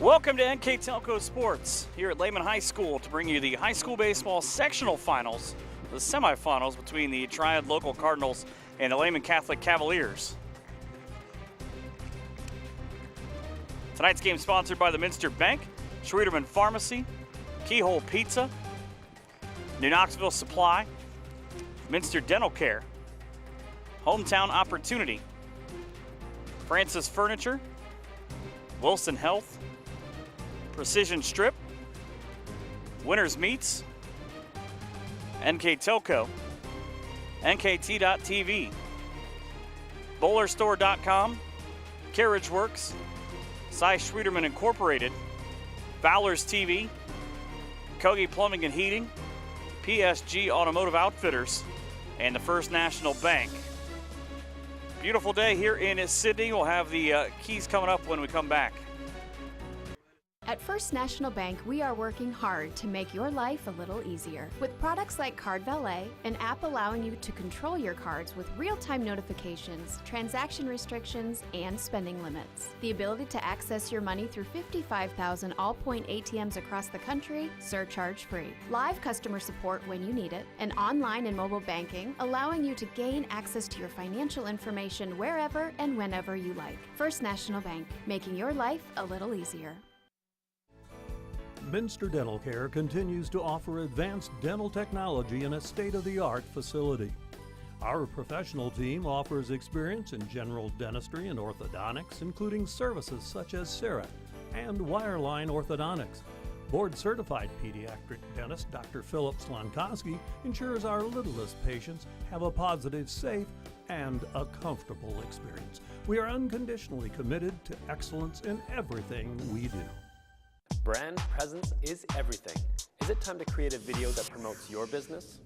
Welcome to NKTelco Sports here at Lehman High School to bring you the high school baseball sectional finals, the semifinals between the TRIAD local Cardinals and the Lehman Catholic Cavaliers. Tonight's game sponsored by the Minster Bank, Schwederman Pharmacy, Keyhole Pizza, New Knoxville Supply, Minster Dental Care, Hometown Opportunity, Francis Furniture, Wilson Health, Precision Strip, Winners Meats, NKTelco, NKT.TV, BowlerStore.com, Carriage Works, Cy Schwederman Incorporated, Fowler's TV, Kogi Plumbing and Heating, PSG Automotive Outfitters, and the First National Bank. Beautiful day here in Sydney. We'll have the keys coming up when we come back. At First National Bank, we are working hard to make your life a little easier. With products like Card Valet, an app allowing you to control your cards with real-time notifications, transaction restrictions, and spending limits. The ability to access your money through 55,000 all-point ATMs across the country, surcharge-free. Live customer support when you need it, and online and mobile banking, allowing you to gain access to your financial information wherever and whenever you like. First National Bank, making your life a little easier. Minster Dental Care continues to offer advanced dental technology in a state-of-the-art facility. Our professional team offers experience in general dentistry and orthodontics, including services such as CEREC and wireline orthodontics. Board-certified pediatric dentist Dr. Philip Slonkowski ensures our littlest patients have a positive, safe, and a comfortable experience. We are unconditionally committed to excellence in everything we do. Brand presence is everything. Is it time to create a video that promotes your business?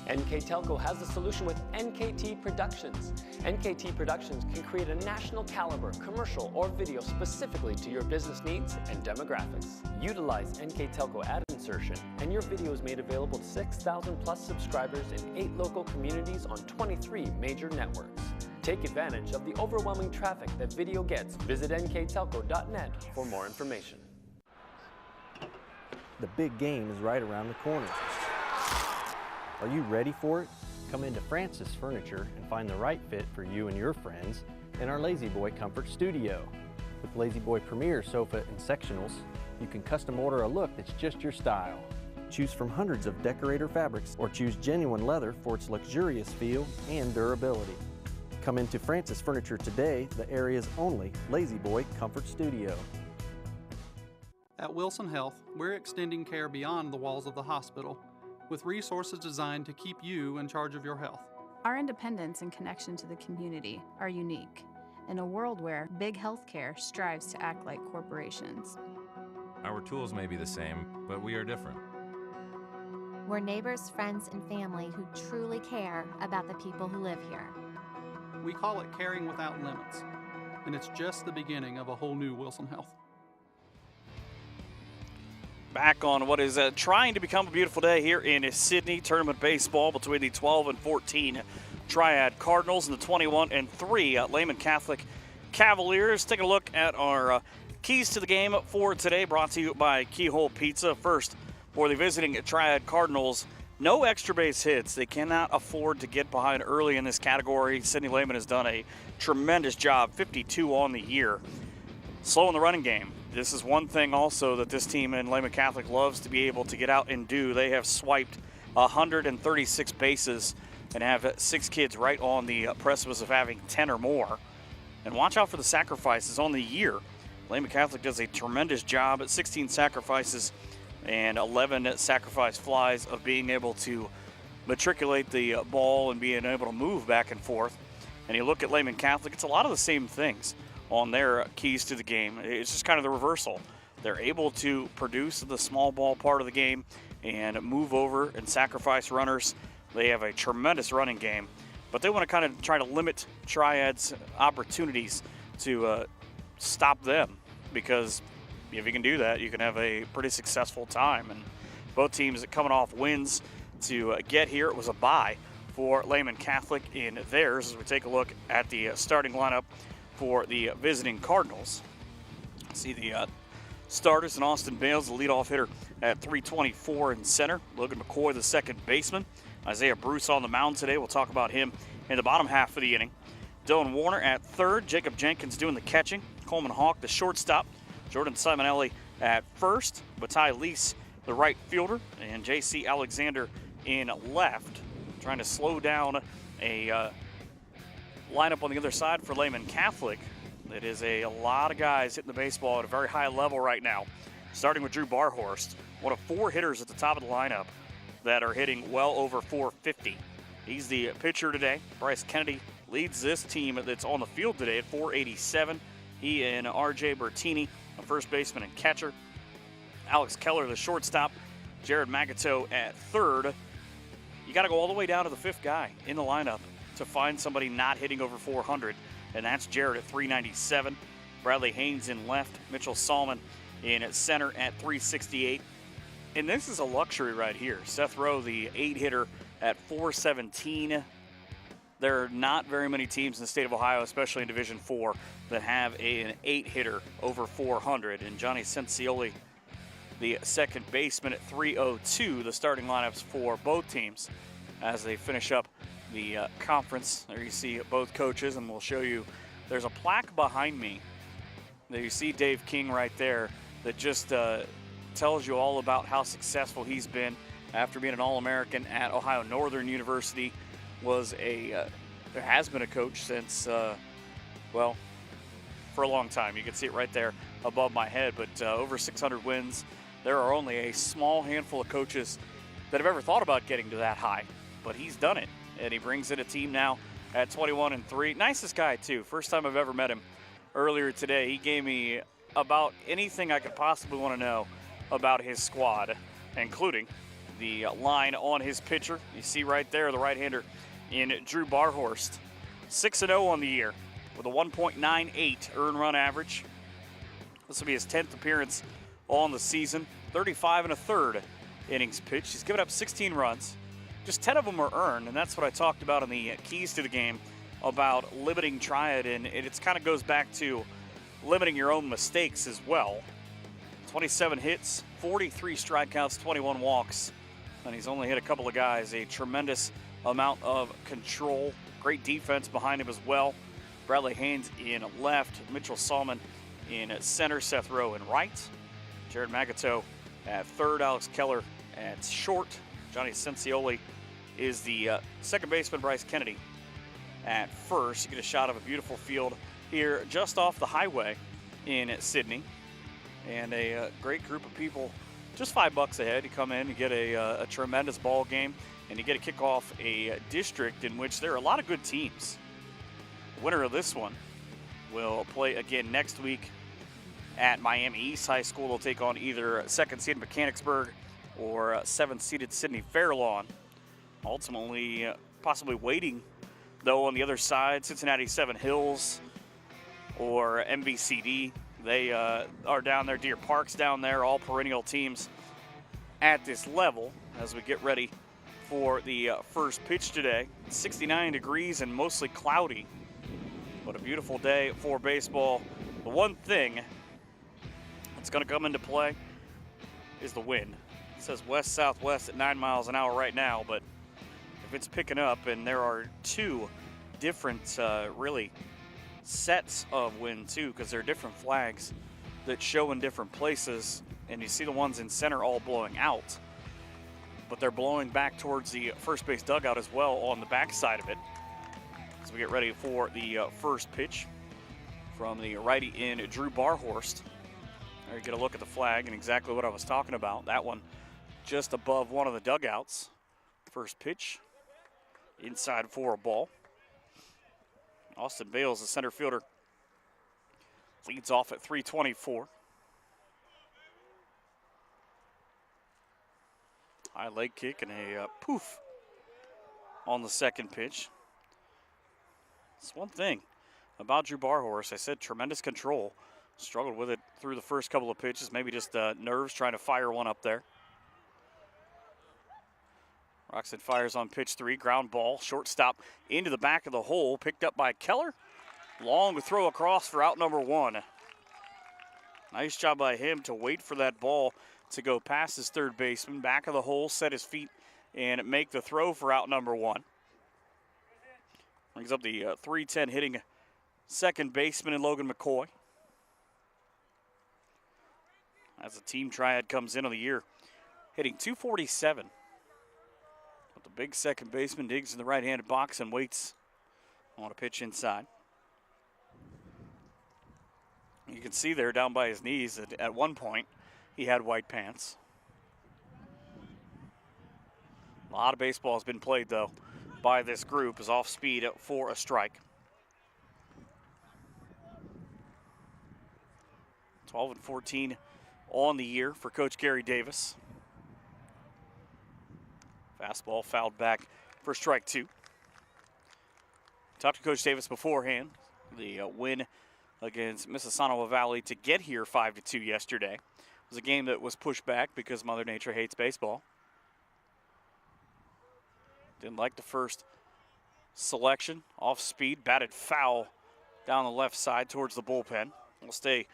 NKTelco has the solution with NKT Productions. NKT Productions can create a national caliber commercial or video specifically to your business needs and demographics. Utilize NKTelco ad insertion and your video is made available to 6,000 plus subscribers in 8 local communities on 23 major networks. Take advantage of the overwhelming traffic that video gets. Visit nktelco.net for more information. The big game is right around the corner. Are you ready for it? Come into Francis Furniture and find the right fit for you and your friends in our Lazy Boy Comfort Studio. With Lazy Boy Premier sofa and sectionals, you can custom order a look that's just your style. Choose from hundreds of decorator fabrics or choose genuine leather for its luxurious feel and durability. Come into Francis Furniture today, the area's only Lazy Boy Comfort Studio. At Wilson Health, we're extending care beyond the walls of the hospital with resources designed to keep you in charge of your health. Our independence and connection to the community are unique in a world where big healthcare strives to act like corporations. Our tools may be the same, but we are different. We're neighbors, friends, and family who truly care about the people who live here. We call it caring without limits, and it's just the beginning of a whole new Wilson Health. Back on what is trying to become a beautiful day here in Sydney. Tournament baseball between the 12 and 14 TRIAD Cardinals and the 21 and 3 Lehman Catholic Cavaliers. Take a look at our keys to the game for today, brought to you by Keyhole Pizza. First, for the visiting TRIAD Cardinals, no extra base hits. They cannot afford to get behind early in this category. Sidney Lehman has done a tremendous job, 52 on the year. Slow in the running game. This is one thing also that this team in Lehman Catholic loves to be able to get out and do. They have swiped 136 bases and have 6 kids right on the precipice of having 10 or more. And watch out for the sacrifices on the year. Lehman Catholic does a tremendous job at 16 sacrifices and 11 sacrifice flies of being able to matriculate the ball and being able to move back and forth. And you look at Lehman Catholic, it's a lot of the same things on their keys to the game. It's just kind of the reversal. They're able to produce the small ball part of the game and move over and sacrifice runners. They have a tremendous running game, but they want to kind of try to limit Triad's opportunities to stop them, because if you can do that, you can have a pretty successful time. And both teams coming off wins to get here. It was a bye for Lehman Catholic in theirs as we take a look at the starting lineup for the visiting Cardinals. See the starters, and Austin Bales, the leadoff hitter, at 324 in center. Logan McCoy, the second baseman. Isaiah Bruce on the mound today. We'll talk about him in the bottom half of the inning. Dylan Warner at third. Jacob Jenkins doing the catching. Coleman Hawk, the shortstop. Jordan Simonelli at first. Batai Lease, the right fielder. And J.C. Alexander in left. Trying to slow down a lineup on the other side for Lehman Catholic. It is a lot of guys hitting the baseball at a very high level right now. Starting with Drew Barhorst, one of 4 hitters at the top of the lineup that are hitting well over 450. He's the pitcher today. Bryce Kennedy leads this team that's on the field today at 487. He and R.J. Bertini, a first baseman and catcher. Alex Keller, the shortstop. Jared Magato at third. You got to go all the way down to the 5th guy in the lineup to find somebody not hitting over 400, and that's Jared at 397. Bradley Haynes in left. Mitchell Salmon in at center at 368. And this is a luxury right here. Seth Rowe, the 8-hitter, at 417. There are not very many teams in the state of Ohio, especially in Division IV, that have an 8-hitter over 400. And Johnny Sensioli, the second baseman, at 302, the starting lineups for both teams as they finish up the conference. There you see both coaches, and we'll show you. There's a plaque behind me. There you see Dave King right there that just tells you all about how successful he's been after being an All-American at Ohio Northern University. Has been a coach since, well, for a long time. You can see it right there above my head, but over 600 wins. There are only a small handful of coaches that have ever thought about getting to that high, but he's done it, and he brings in a team now at 21-3. Nicest guy, too. First time I've ever met him. Earlier today, he gave me about anything I could possibly want to know about his squad, including the line on his pitcher. You see right there, the right-hander in Drew Barhorst. 6-0 on the year with a 1.98 earned run average. This will be his 10th appearance on the season. 35 1/3 innings pitched. He's given up 16 runs. Just 10 of them are earned, and that's what I talked about in the keys to the game about limiting Triad, and it kind of goes back to limiting your own mistakes as well. 27 hits, 43 strikeouts, 21 walks, and he's only hit a couple of guys. A tremendous amount of control. Great defense behind him as well. Bradley Haynes in left, Mitchell Salmon in center, Seth Rowe in right, Jared Magato at third, Alex Keller at short. Johnny Sensioli is the second baseman, Bryce Kennedy at first. You get a shot of a beautiful field here just off the highway in Sydney. And a great group of people, just $5 a head. You come in, you get a tremendous ball game, and you get to kick off a district in which there are a lot of good teams. The winner of this one will play again next week at Miami East High School. They'll take on either 2nd seeded Mechanicsburg or 7th seeded Sydney Fairlawn. Ultimately, possibly waiting, though, on the other side, Cincinnati 7 Hills or MVCD. They are down there. Deer Park's down there, all perennial teams at this level as we get ready for the first pitch today. 69 degrees and mostly cloudy, but a beautiful day for baseball. The one thing that's going to come into play is the wind. It says west-southwest at 9 miles an hour right now, but if it's picking up, and there are 2 different really sets of wind too, because there are different flags that show in different places, and you see the ones in center all blowing out, but they're blowing back towards the first base dugout as well on the back side of it as we get ready for the first pitch from the righty in Drew Barhorst. There you get a look at the flag and exactly what I was talking about. That one just above one of the dugouts. First pitch inside for a ball. Austin Bales, the center fielder, leads off at 324. High leg kick and a poof on the second pitch. It's one thing about Drew Barhorst. I said tremendous control. Struggled with it through the first couple of pitches. Maybe just nerves trying to fire one up there. Roxon fires on pitch 3, ground ball, shortstop into the back of the hole, picked up by Keller. Long throw across for out number 1. Nice job by him to wait for that ball to go past his third baseman, back of the hole, set his feet, and make the throw for out number 1. Brings up the .310 hitting second baseman in Logan McCoy. As the team triad comes in on the year, hitting .247. But the big second baseman digs in the right-handed box and waits on a pitch inside. You can see there down by his knees that at one point he had white pants. A lot of baseball has been played, though, by this group is off speed for a strike. 12-14 on the year for Coach Gary Davis. Fastball fouled back for strike 2. Talked to Coach Davis beforehand. The win against Mississauga Valley to get here 5-2 yesterday. It was a game that was pushed back because Mother Nature hates baseball. Didn't like the first selection. Off speed, batted foul down the left side towards the bullpen. We'll stay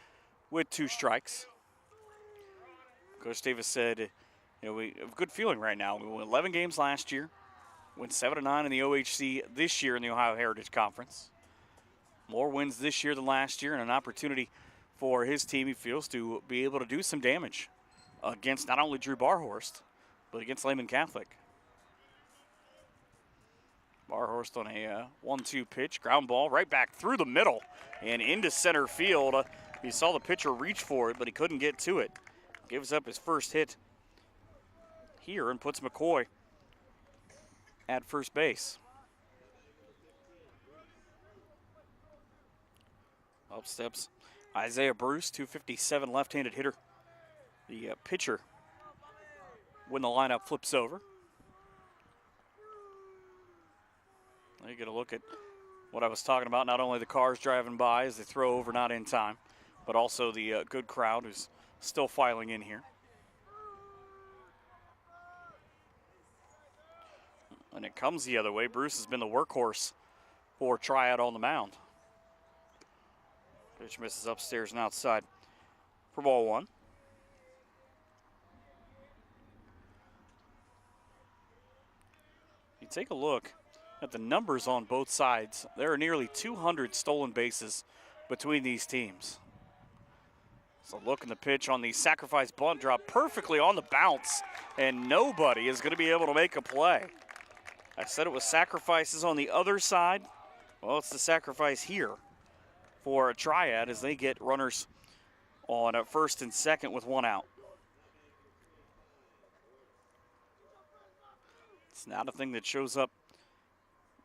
with 2 strikes. Coach Davis said, we have a good feeling right now. We won 11 games last year, went 7-9 in the OHC this year in the Ohio Heritage Conference. More wins this year than last year, and an opportunity for his team, he feels, to be able to do some damage against not only Drew Barhorst, but against Lehman Catholic. Barhorst on a 1-2 pitch, ground ball right back through the middle and into center field. You saw the pitcher reach for it, but he couldn't get to it. Gives up his first hit here and puts McCoy at first base. Up steps Isaiah Bruce, .257 left-handed hitter. The pitcher, when the lineup flips over. Now you get a look at what I was talking about, not only the cars driving by as they throw over not in time, but also the good crowd who's still filing in here. And it comes the other way. Bruce has been the workhorse for Triad on the mound. Pitch misses upstairs and outside for ball 1. You take a look at the numbers on both sides. There are nearly 200 stolen bases between these teams. So look in the pitch on the sacrifice bunt drop perfectly on the bounce, and nobody is going to be able to make a play. I said it was sacrifices on the other side. Well, it's the sacrifice here for a Triad as they get runners on first and second with 1 out. It's not a thing that shows up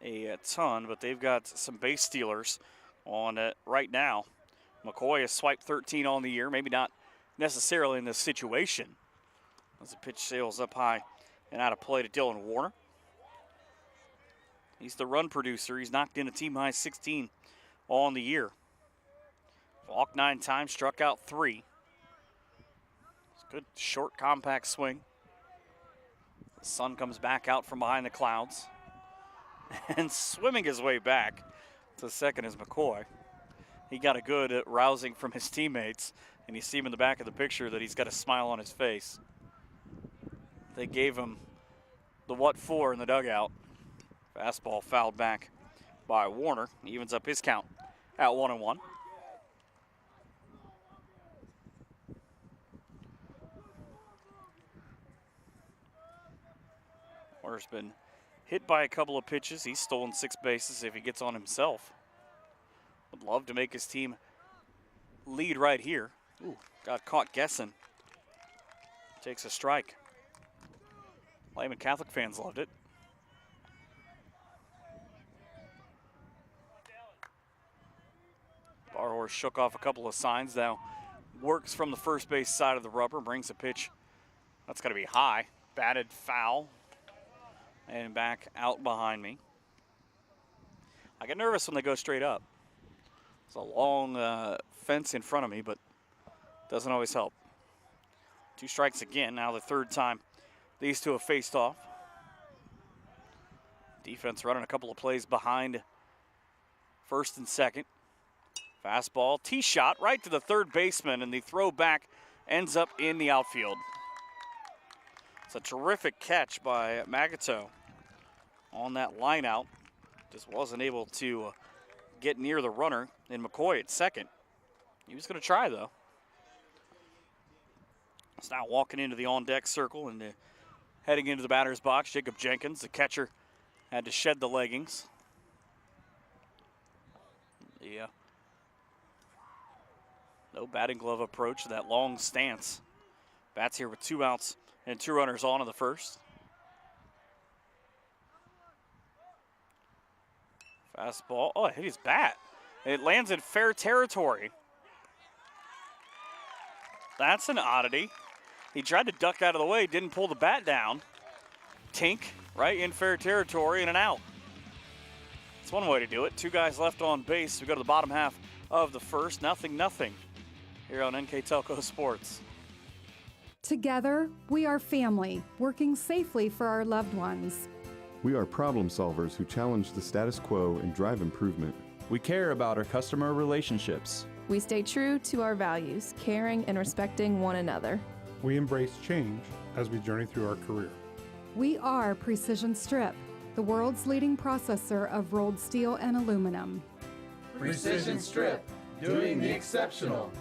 a ton, but they've got some base stealers on it right now. McCoy has swiped 13 on the year, maybe not necessarily in this situation. As the pitch sails up high and out of play to Dylan Warner. He's the run producer. He's knocked in a team-high 16 on the year. Walked 9 times, struck out 3. It's a good, short, compact swing. The sun comes back out from behind the clouds. And swimming his way back to second is McCoy. He got a good rousing from his teammates, and you see him in the back of the picture that he's got a smile on his face. They gave him the what for in the dugout. Fastball fouled back by Warner. He evens up his count at 1-1. Warner's been hit by a couple of pitches. He's stolen 6 bases if he gets on himself. Would love to make his team lead right here. Ooh, got caught guessing. Takes a strike. Lehman Catholic fans loved it. Barhorse shook off a couple of signs, now works from the first base side of the rubber, brings a pitch that's going to be high. Batted foul and back out behind me. I get nervous when they go straight up. It's a long fence in front of me, but doesn't always help. 2 strikes again, now the 3rd time these two have faced off. Defense running a couple of plays behind first and second. Fastball, tee shot right to the third baseman, and the throw back ends up in the outfield. It's a terrific catch by Magato on that line out. Just wasn't able to get near the runner in McCoy at second. He was going to try, though. It's now walking into the on-deck circle and heading into the batter's box. Jacob Jenkins, the catcher, had to shed the leggings. Yeah. No batting glove approach to that long stance. Bats here with 2 outs and 2 runners on in the first. Fastball. Oh, it hit his bat. It lands in fair territory. That's an oddity. He tried to duck out of the way, didn't pull the bat down. Tink, right in fair territory and an out. That's one way to do it. 2 guys left on base. We go to the bottom half of the first. 0-0 here on NKTelco Sports. Together, we are family, working safely for our loved ones. We are problem solvers who challenge the status quo and drive improvement. We care about our customer relationships. We stay true to our values, caring and respecting one another. We embrace change as we journey through our career. We are Precision Strip, the world's leading processor of rolled steel and aluminum. Precision Strip, doing the exceptional.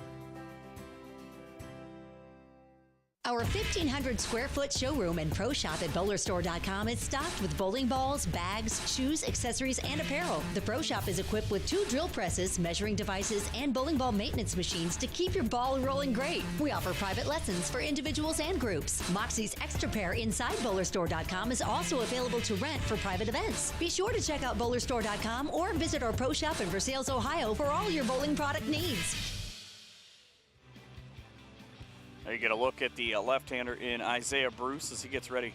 Our 1,500 square foot showroom and pro shop at bowlerstore.com is stocked with bowling balls, bags, shoes, accessories, and apparel. The pro shop is equipped with 2 drill presses, measuring devices, and bowling ball maintenance machines to keep your ball rolling great. We offer private lessons for individuals and groups. Moxie's Extra Pair inside bowlerstore.com is also available to rent for private events. Be sure to check out bowlerstore.com or visit our pro shop in Versailles, Ohio for all your bowling product needs. There you get a look at the left-hander in Isaiah Bruce as he gets ready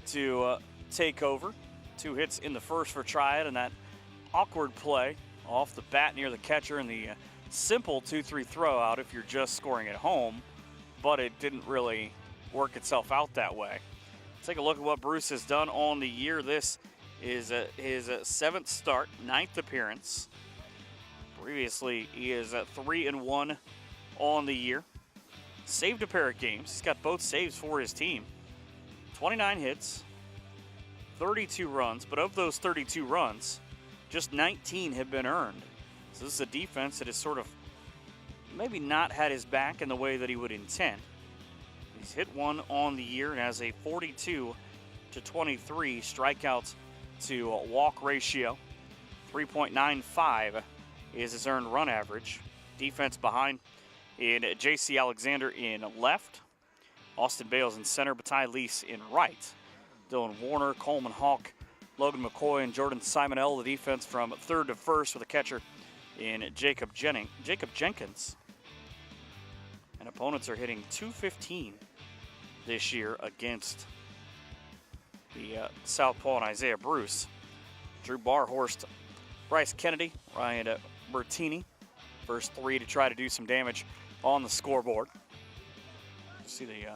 to take over. 2 hits in the first for Triad, and that awkward play off the bat near the catcher, and the simple 2-3 throw out if you're just scoring at home, but it didn't really work itself out that way. Take a look at what Bruce has done on the year. This is his 7th start, 9th appearance. Previously, he is 3-1 on the year. Saved a pair of games. He's got both saves for his team. 29 hits, 32 runs, but of those 32 runs, just 19 have been earned. So this is a defense that has sort of maybe not had his back in the way that he would intend. He's hit 1 on the year and has a 42-23 strikeouts to walk ratio. 3.95 is his earned run average. Defense behind in J.C. Alexander in left, Austin Bales in center, Bataille Lease in right. Dylan Warner, Coleman Hawk, Logan McCoy, and Jordan Simonell, the defense from third to first with a catcher in Jacob Jenkins. And opponents are hitting .215 this year against the Southpaw and Isaiah Bruce. Drew Barhorst, Bryce Kennedy, Ryan Bertini, first 3 to try to do some damage on the scoreboard. You see the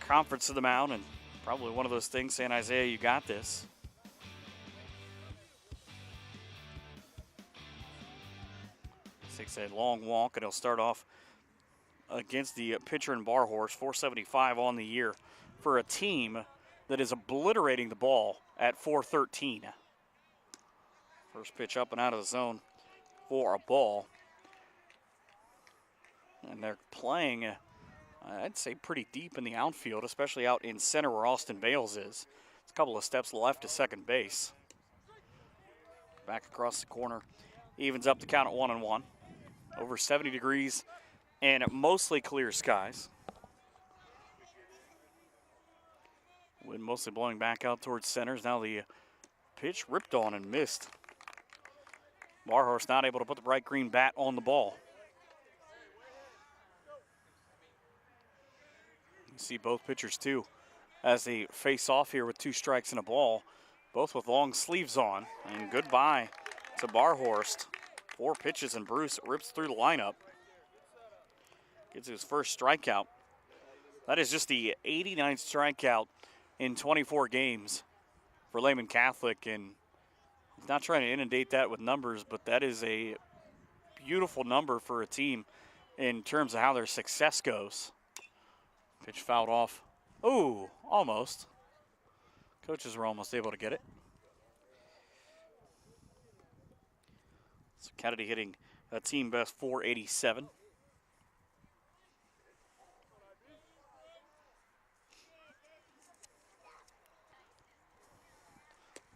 conference of the mound, and probably one of those things saying, Isaiah, you got this. Takes a long walk, and he'll start off against the pitcher and Barhorse. 475 on the year for a team that is obliterating the ball at 413. First pitch up and out of the zone for a ball. And they're playing, I'd say, pretty deep in the outfield, especially out in center where Austin Bales is. It's a couple of steps left to second base. Back across the corner, evens up the count at 1-1. Over 70 degrees and mostly clear skies. Wind mostly blowing back out towards centers. Now the pitch ripped on and missed. Barhorse not able to put the bright green bat on the ball. You see both pitchers, too, as they face off here with 2 strikes and a ball, both with long sleeves on. And goodbye to Barhorst. 4 pitches, and Bruce rips through the lineup. Gets his first strikeout. That is just the 89th strikeout in 24 games for Lehman Catholic. And he's not trying to inundate that with numbers, but that is a beautiful number for a team in terms of how their success goes. Pitch fouled off. Ooh, almost. Coaches were almost able to get it. So Kennedy hitting a team best 487.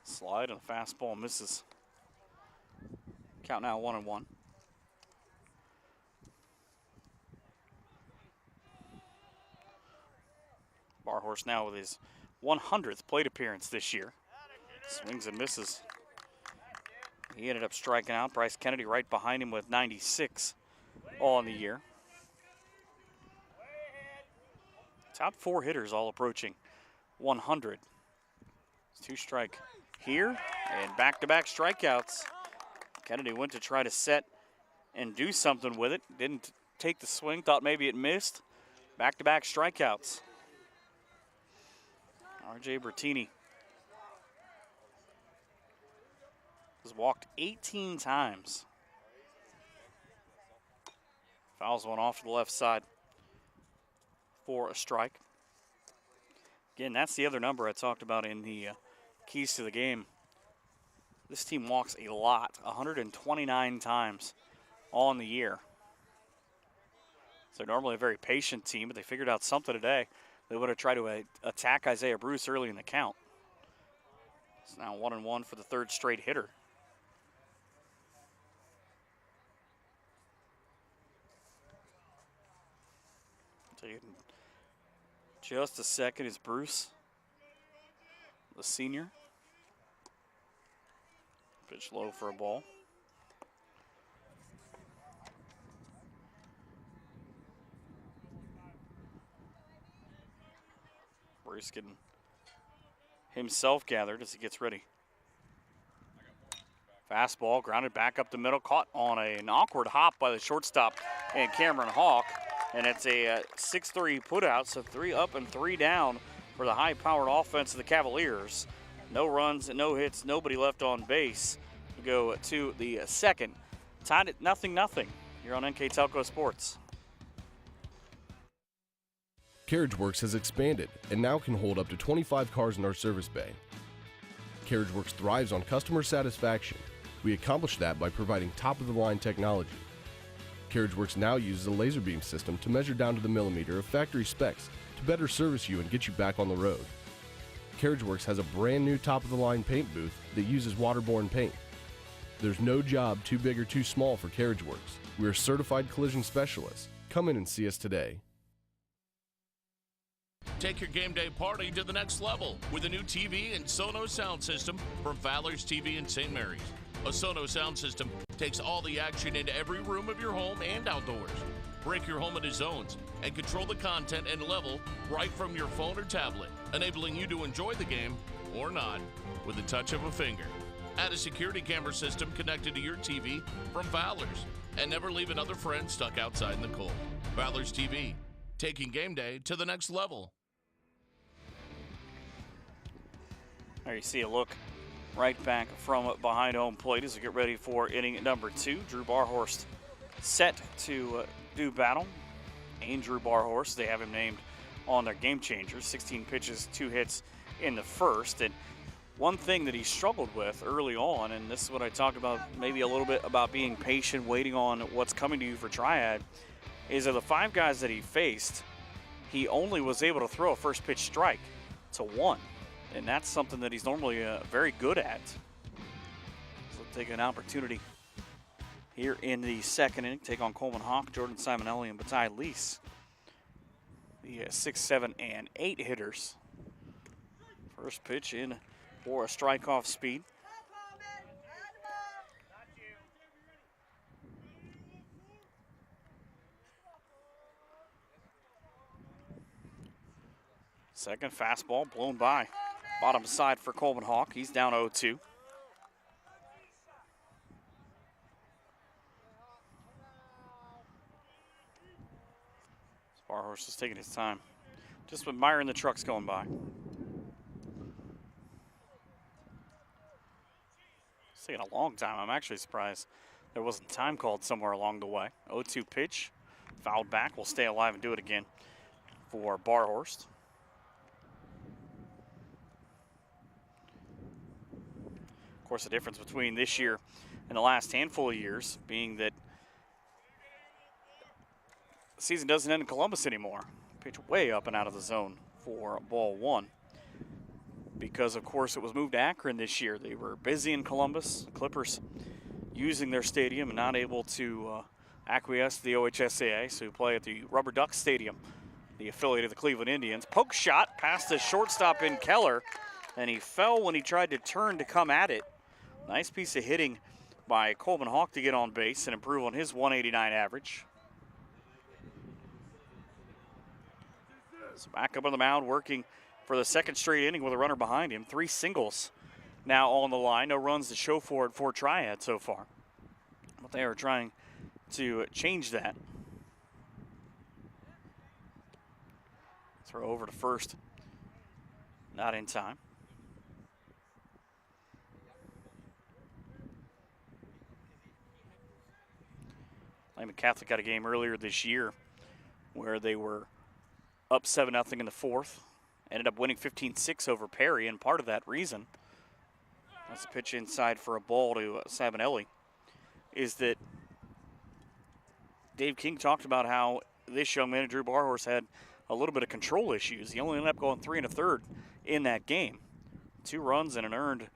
Slide and a fastball misses. Count now 1-1. Barhorse now with his 100th plate appearance this year. Swings and misses. He ended up striking out. Bryce Kennedy right behind him with 96 on the year. Top 4 hitters all approaching 100. It's 2 strike here and back-to-back strikeouts. Kennedy went to try to set and do something with it. Didn't take the swing, thought maybe it missed. Back-to-back strikeouts. R.J. Bertini has walked 18 times. Fouls one off to the left side for a strike. Again, that's the other number I talked about in the keys to the game. This team walks a lot, 129 times on the year. So normally a very patient team, but they figured out something today. They would have tried to attack Isaiah Bruce early in the count. It's now 1-1 for the 3rd straight hitter. So in just a second is Bruce, the senior. Pitch low for a ball. Bruce getting himself gathered as he gets ready. Fastball grounded back up the middle, caught on an awkward hop by the shortstop and Cameron Hawk. And it's a 6-3 putout, so 3 up and 3 down for the high-powered offense of the Cavaliers. No runs and no hits, nobody left on base. We go to the second. Tied at 0-0 here on NKTelco Sports. CarriageWorks has expanded and now can hold up to 25 cars in our service bay. CarriageWorks thrives on customer satisfaction. We accomplish that by providing top-of-the-line technology. CarriageWorks now uses a laser beam system to measure down to the millimeter of factory specs to better service you and get you back on the road. CarriageWorks has a brand new top-of-the-line paint booth that uses waterborne paint. There's no job too big or too small for CarriageWorks. We're certified collision specialists. Come in and see us today. Take your game day party to the next level with a new TV and Sonos sound system from Fowler's TV in St. Mary's. A Sonos sound system takes all the action into every room of your home and outdoors. Break your home into zones and control the content and level right from your phone or tablet, enabling you to enjoy the game or not with the touch of a finger. Add a security camera system connected to your TV from Fowler's and never leave another friend stuck outside in the cold. Fowler's TV, taking game day to the next level. There you see a look right back from behind home plate as we get ready for inning number 2. Drew Barhorst set to do battle. Andrew Barhorst, they have him named on their game changers. 16 pitches, 2 hits in the first. And one thing that he struggled with early on, and this is what I talked about maybe a little bit about being patient, waiting on what's coming to you for Triad, is of the 5 guys that he faced, he only was able to throw a first pitch strike to 1. And that's something that he's normally very good at. So take an opportunity here in the second inning. Take on Coleman Hawk, Jordan Simonelli, and Batai Lease. The 6, 7, and 8 hitters. First pitch in for a strike off speed. Second fastball blown by. Bottom side for Coleman Hawk. He's down 0-2. Barhorst is taking his time. Just admiring the trucks going by. It's taking a long time. I'm actually surprised there wasn't time called somewhere along the way. 0-2 pitch, fouled back. Will stay alive and do it again for Barhorst. Of course, the difference between this year and the last handful of years being that the season doesn't end in Columbus anymore. Pitch way up and out of the zone for ball one. Because, of course, it was moved to Akron this year. They were busy in Columbus. The Clippers using their stadium and not able to acquiesce to the OHSAA, so play at the Rubber Duck Stadium, the affiliate of the Cleveland Indians. Poke shot past the shortstop in Keller, and he fell when he tried to turn to come at it. Nice piece of hitting by Coleman Hawk to get on base and improve on his 189 average. So back up on the mound, working for the second straight inning with a runner behind him. 3 singles now on the line. No runs to show for it for Triad so far. But they are trying to change that. Throw over to first. Not in time. Lehman Catholic got a game earlier this year where they were up 7-0 in the fourth. Ended up winning 15-6 over Perry, and part of that reason, that's a pitch inside for a ball to Sabanelli, is that Dave King talked about how this young man, Drew Barhorse, had a little bit of control issues. He only ended up going 3 1/3 in that game. 2 runs and an earned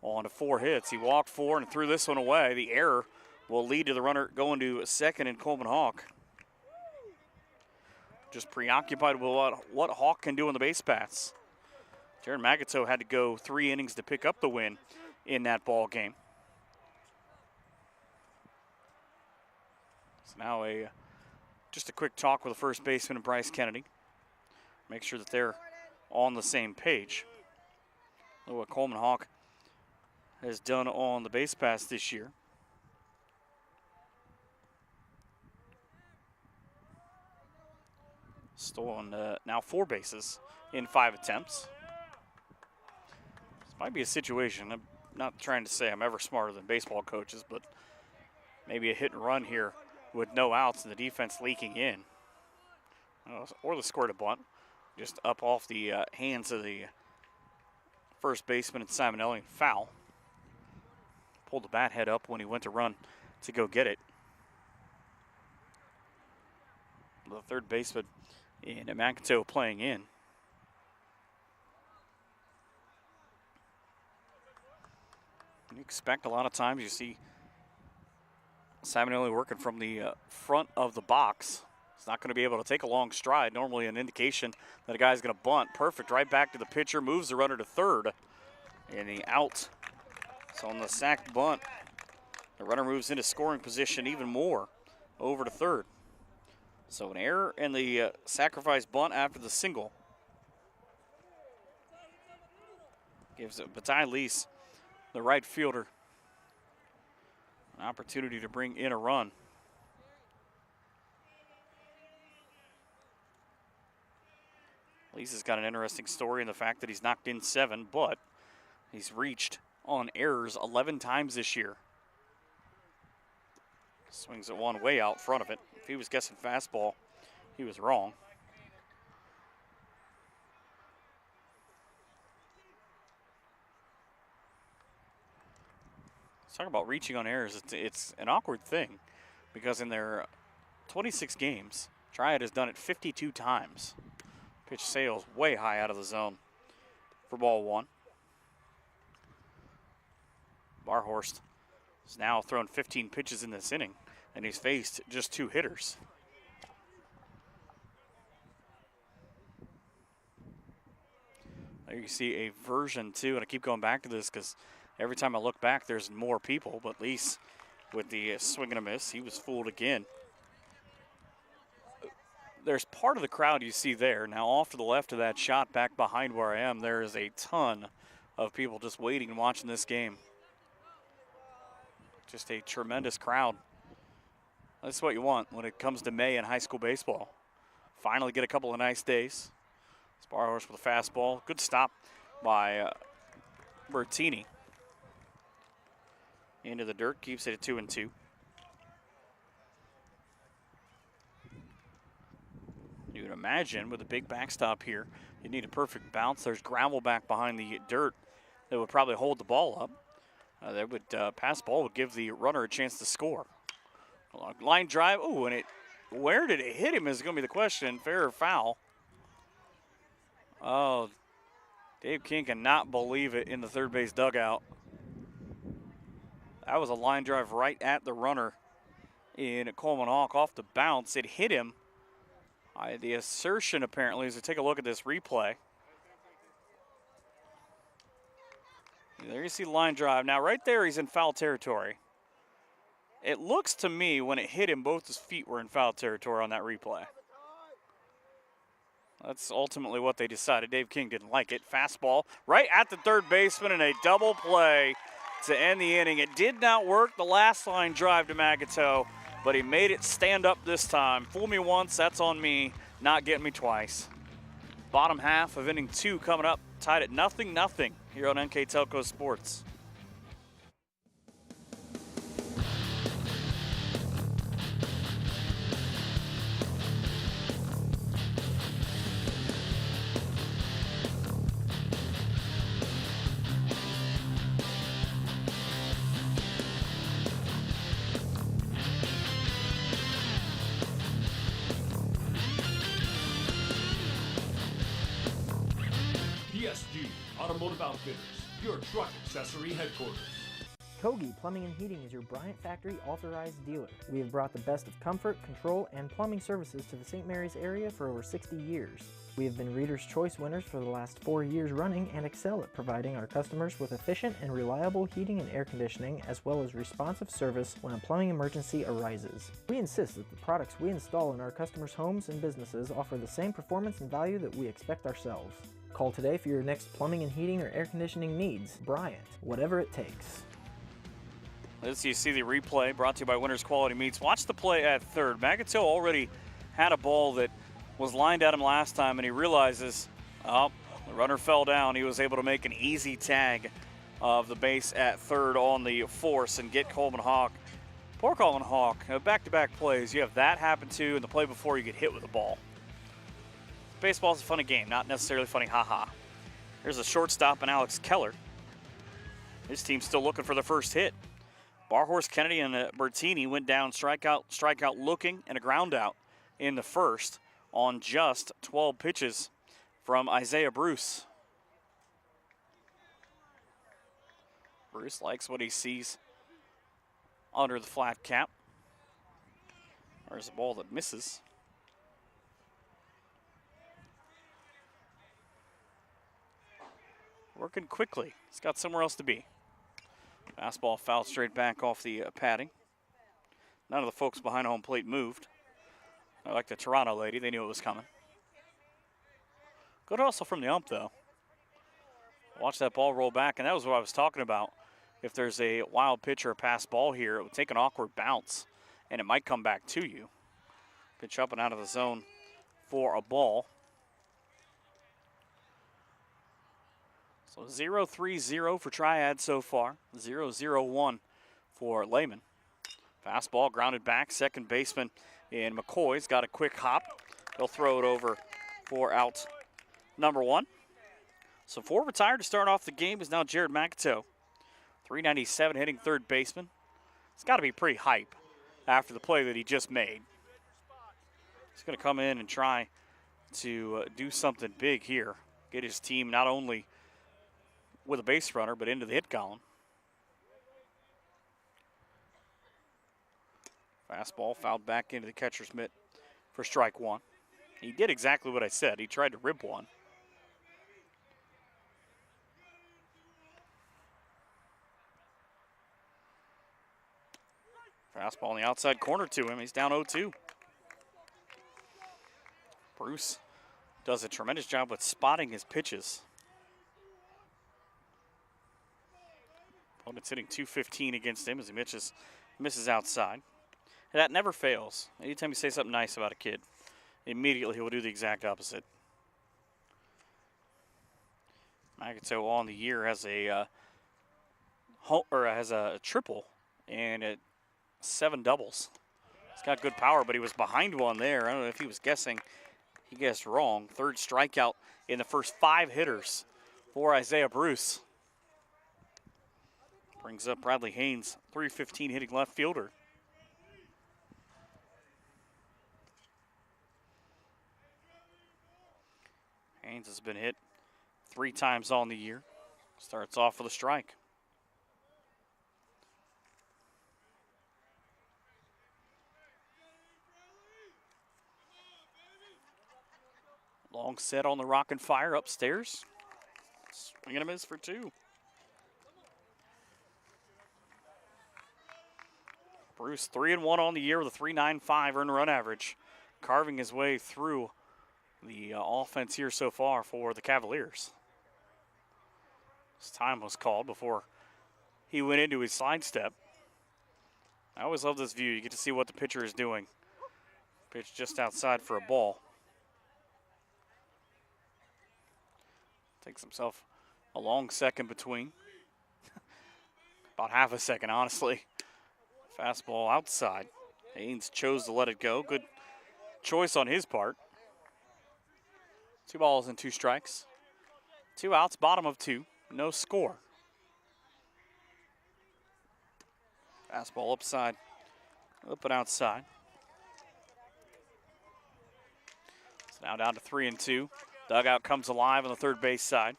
on to 4 hits. He walked 4 and threw this one away. The error will lead to the runner going to second and Coleman Hawk. Just preoccupied with what Hawk can do on the base paths. Jaron Magato had to go 3 innings to pick up the win in that ball game. So now just a quick talk with the first baseman and Bryce Kennedy. Make sure that they're on the same page. Look what Coleman Hawk has done on the base paths this year. Stolen now 4 bases in 5 attempts. This might be a situation. I'm not trying to say I'm ever smarter than baseball coaches, but maybe a hit and run here with no outs and the defense leaking in. Or the squirted bunt, just up off the hands of the first baseman and Simonelli. Foul. Pulled the bat head up when he went to run to go get it. The third baseman and Magato playing in. You expect a lot of times you see Simonelli working from the front of the box. He's not going to be able to take a long stride, normally an indication that a guy's going to bunt. Perfect, right back to the pitcher, moves the runner to third, and the out. So on the sacked bunt, the runner moves into scoring position even more, over to third. So an error and the sacrifice bunt after the single gives Bataille Lease, the right fielder, an opportunity to bring in a run. Lease has got an interesting story in the fact that he's knocked in 7, but he's reached on errors 11 times this year. Swings at one way out front of it. If he was guessing fastball, he was wrong. Let's talk about reaching on errors. It's an awkward thing because in their 26 games, Triad has done it 52 times. Pitch sails way high out of the zone for ball 1. Barhorst has now thrown 15 pitches in this inning, and he's faced just 2 hitters. There you see a version 2, and I keep going back to this because every time I look back, there's more people, but Lease with the swing and a miss, he was fooled again. There's part of the crowd you see there. Now off to the left of that shot back behind where I am, there is a ton of people just waiting and watching this game. Just a tremendous crowd. That's what you want when it comes to May in high school baseball. Finally get a couple of nice days. Barhorst with a fastball. Good stop by Bertini. Into the dirt, keeps it at 2-2. You would imagine with a big backstop here, you need a perfect bounce. There's gravel back behind the dirt that would probably hold the ball up. That would pass ball would give the runner a chance to score. Line drive. Oh, and where did it hit him is going to be the question. Fair or foul? Oh, Dave King cannot believe it in the third base dugout. That was a line drive right at the runner in Coleman Hawk off the bounce. It hit him. The assertion apparently is to take a look at this replay. There you see the line drive. Now right there he's in foul territory. It looks to me when it hit him, both his feet were in foul territory on that replay. That's ultimately what they decided. Dave King didn't like it. Fastball right at the third baseman and a double play to end the inning. It did not work the last line drive to Magato, but he made it stand up this time. Fool me once, that's on me. Not getting me twice. Bottom half of inning 2 coming up, tied at 0-0 here on NKTelco Sports. Automotive Outfitters, your truck accessory headquarters. Kogi Plumbing and Heating is your Bryant Factory authorized dealer. We have brought the best of comfort, control, and plumbing services to the St. Mary's area for over 60 years. We have been Reader's Choice winners for the last 4 years running and excel at providing our customers with efficient and reliable heating and air conditioning, as well as responsive service when a plumbing emergency arises. We insist that the products we install in our customers' homes and businesses offer the same performance and value that we expect ourselves. Call today for your next plumbing and heating or air conditioning needs. Bryant, whatever it takes. As you see the replay brought to you by Winners Quality Meats. Watch the play at third. Magato already had a ball that was lined at him last time, and he realizes, oh, the runner fell down. He was able to make an easy tag of the base at third on the force and get Coleman Hawk. Poor Coleman Hawk, back-to-back plays. You have that happen too, and the play before you get hit with the ball. Baseball's a funny game, not necessarily funny, haha. Here's a shortstop and Alex Keller. His team's still looking for the first hit. Barhorse, Kennedy, and Bertini went down strikeout looking, and a ground out in the first on just 12 pitches from Isaiah Bruce. Bruce likes what he sees under the flat cap. There's a ball that misses. Working quickly. He's got somewhere else to be. Fastball fouled straight back off the padding. None of the folks behind home plate moved. I like the Toronto lady. They knew it was coming. Good hustle from the ump, though. Watch that ball roll back, and that was what I was talking about. If there's a wild pitch or a pass ball here, it would take an awkward bounce, and it might come back to you. Pitch up and out of the zone for a ball. So 0-3-0 for Triad so far. 0-0-1 for Lehman. Fastball grounded back. Second baseman in McCoy's got a quick hop. They'll throw it over for out number 1. So 4 retired to start off the game is now Jared Magato. 397 hitting third baseman. It's got to be pretty hype after the play that he just made. He's going to come in and try to do something big here. Get his team not only with a base runner, but into the hit column. Fastball fouled back into the catcher's mitt for strike 1. He did exactly what I said. He tried to rib one. Fastball in the outside corner to him. He's down 0-2. Bruce does a tremendous job with spotting his pitches. Opponent's hitting .215 against him as he misses outside. That never fails. Anytime you say something nice about a kid, immediately he will do the exact opposite. Magato on the year has a triple and 7 doubles. He's got good power, but he was behind one there. I don't know if he was guessing He guessed wrong. Third strikeout in the first 5 hitters for Isaiah Bruce. Brings up Bradley Haynes, .315 hitting left fielder. Haynes has been hit 3 times on the year. Starts off with a strike. Long set on the rock and fire upstairs. Swing and a miss for 2. Bruce 3-1 on the year with a .395 earned run average, carving his way through the offense here so far for the Cavaliers. His time was called before he went into his slide step. I always love this view. You get to see what the pitcher is doing. Pitch just outside for a ball. Takes himself a long second between. About half a second, honestly. Fastball outside. Haynes chose to let it go. Good choice on his part. 2 balls and 2 strikes. 2 outs, bottom of 2. No score. Fastball upside. Up and outside. So now down to 3-2. Dugout comes alive on the third base side.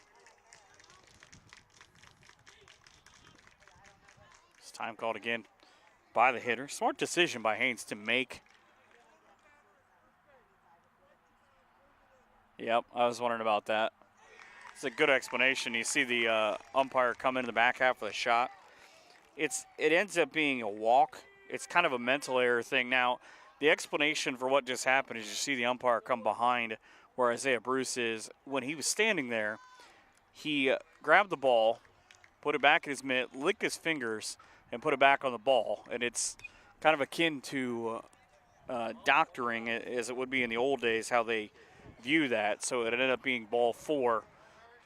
It's time called again by the hitter. Smart decision by Haynes to make. Yep, I was wondering about that. It's a good explanation. You see the umpire come into the back half of the shot. It ends up being a walk. It's kind of a mental error thing. Now, the explanation for what just happened is you see the umpire come behind where Isaiah Bruce is. When he was standing there, he grabbed the ball, put it back in his mitt, licked his fingers, and put it back on the ball. And it's kind of akin to doctoring, as it would be in the old days, how they view that. So it ended up being ball 4,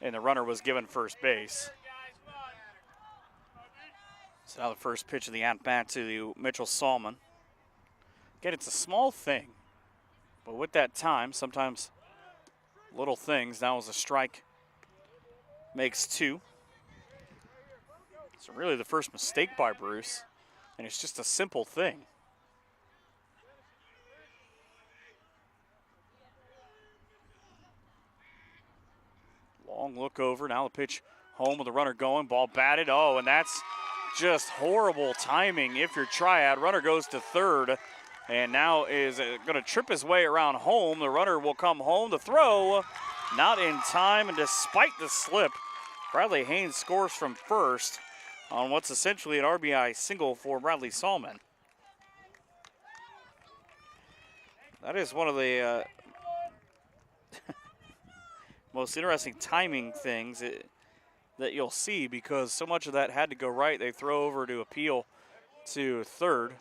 and the runner was given first base. So now the first pitch of the at-bat to Mitchell Salmon. Again, it's a small thing, but with that time, sometimes little things. That was a strike. Makes 2. So really the first mistake by Bruce, and it's just a simple thing. Long look over. Now the pitch home with the runner going. Ball batted. Oh, and that's just horrible timing if you're Triad. Runner goes to third and now is going to trip his way around home. The runner will come home. The throw not in time, and despite the slip, Bradley Haynes scores from first on what's essentially an RBI single for Bradley Salmon. That is one of the most interesting timing things that you'll see, because so much of that had to go right. They throw over to appeal to third.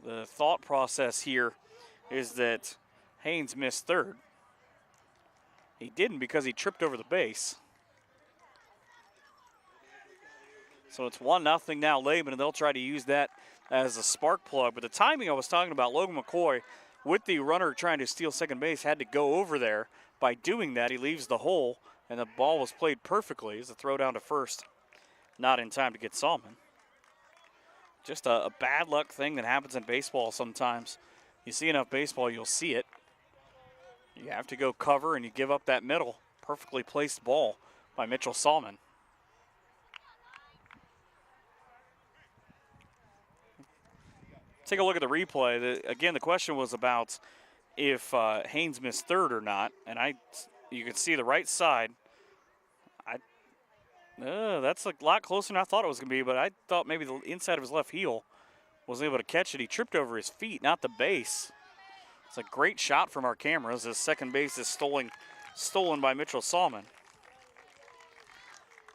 The thought process here is that Haynes missed third. He didn't because he tripped over the base. So it's 1-0 now Lehman, and they'll try to use that as a spark plug. But the timing I was talking about, Logan McCoy, with the runner trying to steal second base, had to go over there. By doing that, he leaves the hole, and the ball was played perfectly as a throw down to first. Not in time to get Salmon. Just a bad luck thing that happens in baseball sometimes. You see enough baseball, you'll see it. You have to go cover, and you give up that middle. Perfectly placed ball by Mitchell Salmon. Take a look at the replay. Again, the question was about if Haynes missed third or not, and you can see the right side. That's a lot closer than I thought it was going to be, but I thought maybe the inside of his left heel was able to catch it. He tripped over his feet, not the base. It's a great shot from our cameras as second base is stolen by Mitchell Salmon.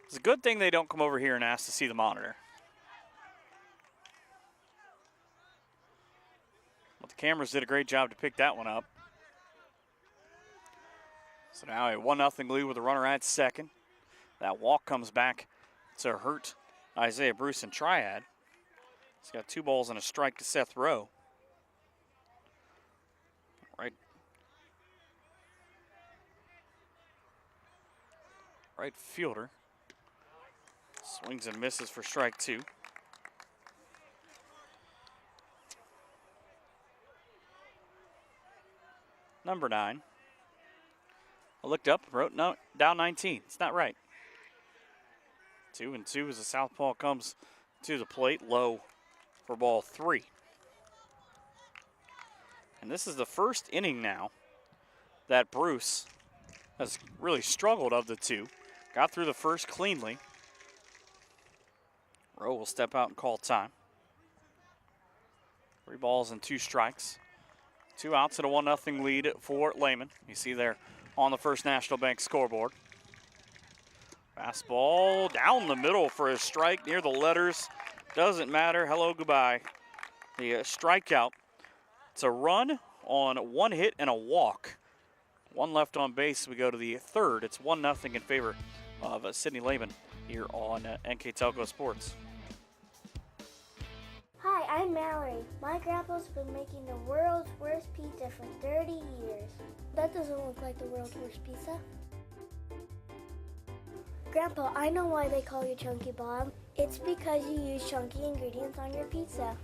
It's a good thing they don't come over here and ask to see the monitor. But the cameras did a great job to pick that one up. So now a 1-0 lead with a runner at second. That walk comes back to hurt Isaiah Bruce and Triad. He's got 2 balls and a strike to Seth Rowe. right fielder. Swings and misses for strike 2. Number 9. I looked up and wrote no, down 19. It's not right. 2-2 as the southpaw comes to the plate, low for ball 3. And this is the first inning now that Bruce has really struggled of the two. Got through the first cleanly. Rowe will step out and call time. 3 balls and 2 strikes. 2 outs and a 1-0 lead for Lehman. You see there on the First National Bank scoreboard. Fastball down the middle for a strike near the letters. Doesn't matter. Hello, goodbye. The strikeout. It's a run on 1 hit and a walk. 1 left on base. We go to the third. It's 1-0 in favor of Sidney Lehman here on NKTelco Sports. Hi, I'm Mallory. My grandpa's been making the world's worst pizza for 30 years. That doesn't look like the world's worst pizza. Grandpa, I know why they call you Chunky Bob. It's because you use chunky ingredients on your pizza.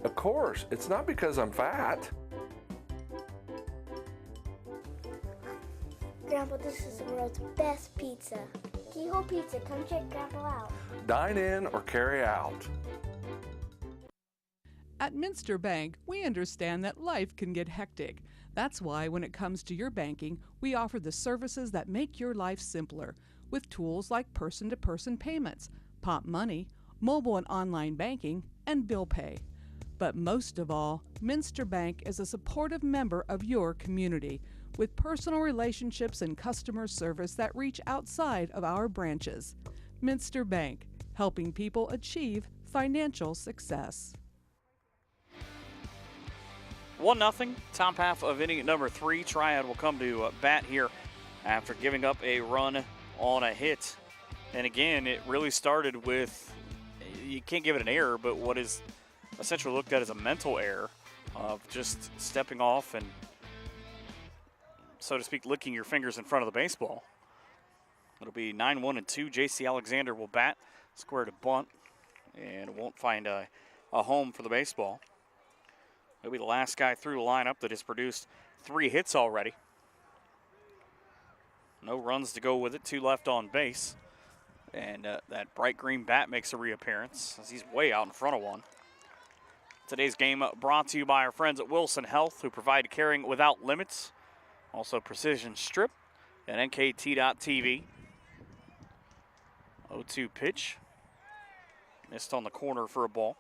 Of course, it's not because I'm fat. Grandpa, this is the world's best pizza. Keyhole Pizza, come check Grandpa out. Dine in or carry out. At Minster Bank, we understand that life can get hectic. That's why when it comes to your banking, we offer the services that make your life simpler with tools like person-to-person payments, Pop Money, mobile and online banking, and bill pay. But most of all, Minster Bank is a supportive member of your community with personal relationships and customer service that reach outside of our branches. Minster Bank, helping people achieve financial success. 1-0, top half of inning number 3. Triad will come to bat here after giving up a run on a hit. And again, it really started with, you can't give it an error, but what is essentially looked at as a mental error of just stepping off and, so to speak, licking your fingers in front of the baseball. It'll be 9-1-2. J.C. Alexander will bat, square to bunt, and won't find a home for the baseball. He'll be the last guy through the lineup that has produced 3 hits already. No runs to go with it, 2 left on base. And that bright green bat makes a reappearance as he's way out in front of one. Today's game brought to you by our friends at Wilson Health, who provide caring without limits. Also Precision Strip and NKT.TV. 0-2 pitch. Missed on the corner for a ball.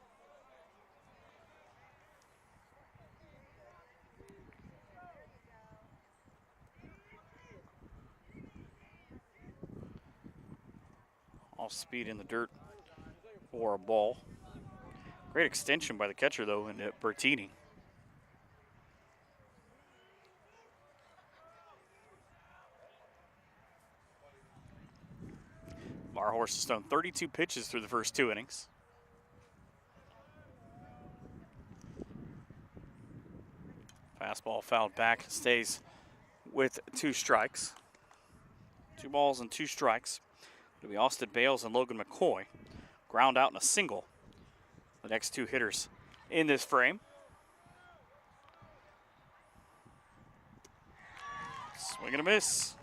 Off speed in the dirt for a ball. Great extension by the catcher, though, in Bertini. Barhorse has thrown 32 pitches through the first 2 innings. Fastball fouled back, stays with 2 strikes. 2 balls and 2 strikes. It'll be Austin Bales and Logan McCoy. Ground out in a single. The next 2 hitters in this frame. Swing and a miss.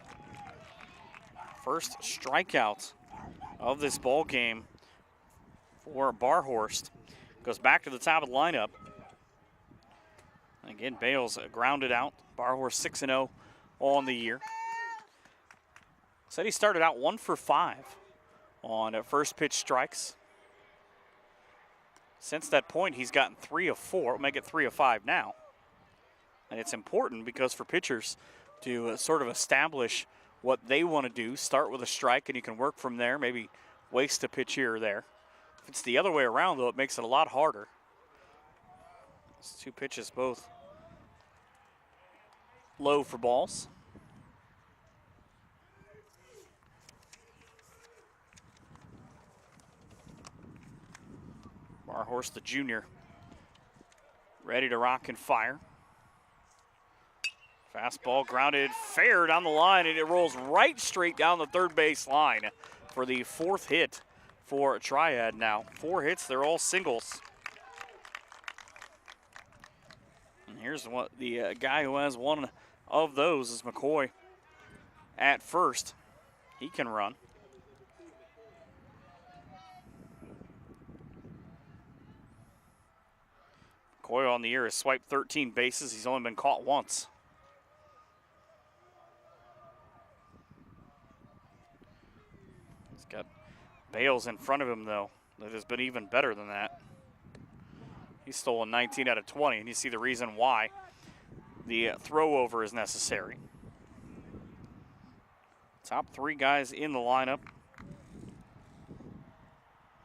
First strikeout of this ball game for Barhorst. Goes back to the top of the lineup. Again, Bales grounded out. Barhorst 6-0 on the year. Said he started out 1 for 5 on first pitch strikes. Since that point, he's gotten 3 of 4. We'll make it 3 of 5 now. And it's important because for pitchers to sort of establish what they want to do, start with a strike, and you can work from there, maybe waste a pitch here or there. If it's the other way around, though, it makes it a lot harder. It's 2 pitches, both low for balls. Barhorst, the junior, ready to rock and fire. Fastball grounded fair down the line, and it rolls right straight down the third base line for the 4th hit for Triad now. 4 hits, they're all singles. And here's what the guy who has one of those is McCoy at first. He can run. McCoy on the year has swiped 13 bases. He's only been caught once. He's got Bales in front of him, though. That has been even better than that. He's stolen 19 out of 20, and you see the reason why. The throw over is necessary. Top 3 guys in the lineup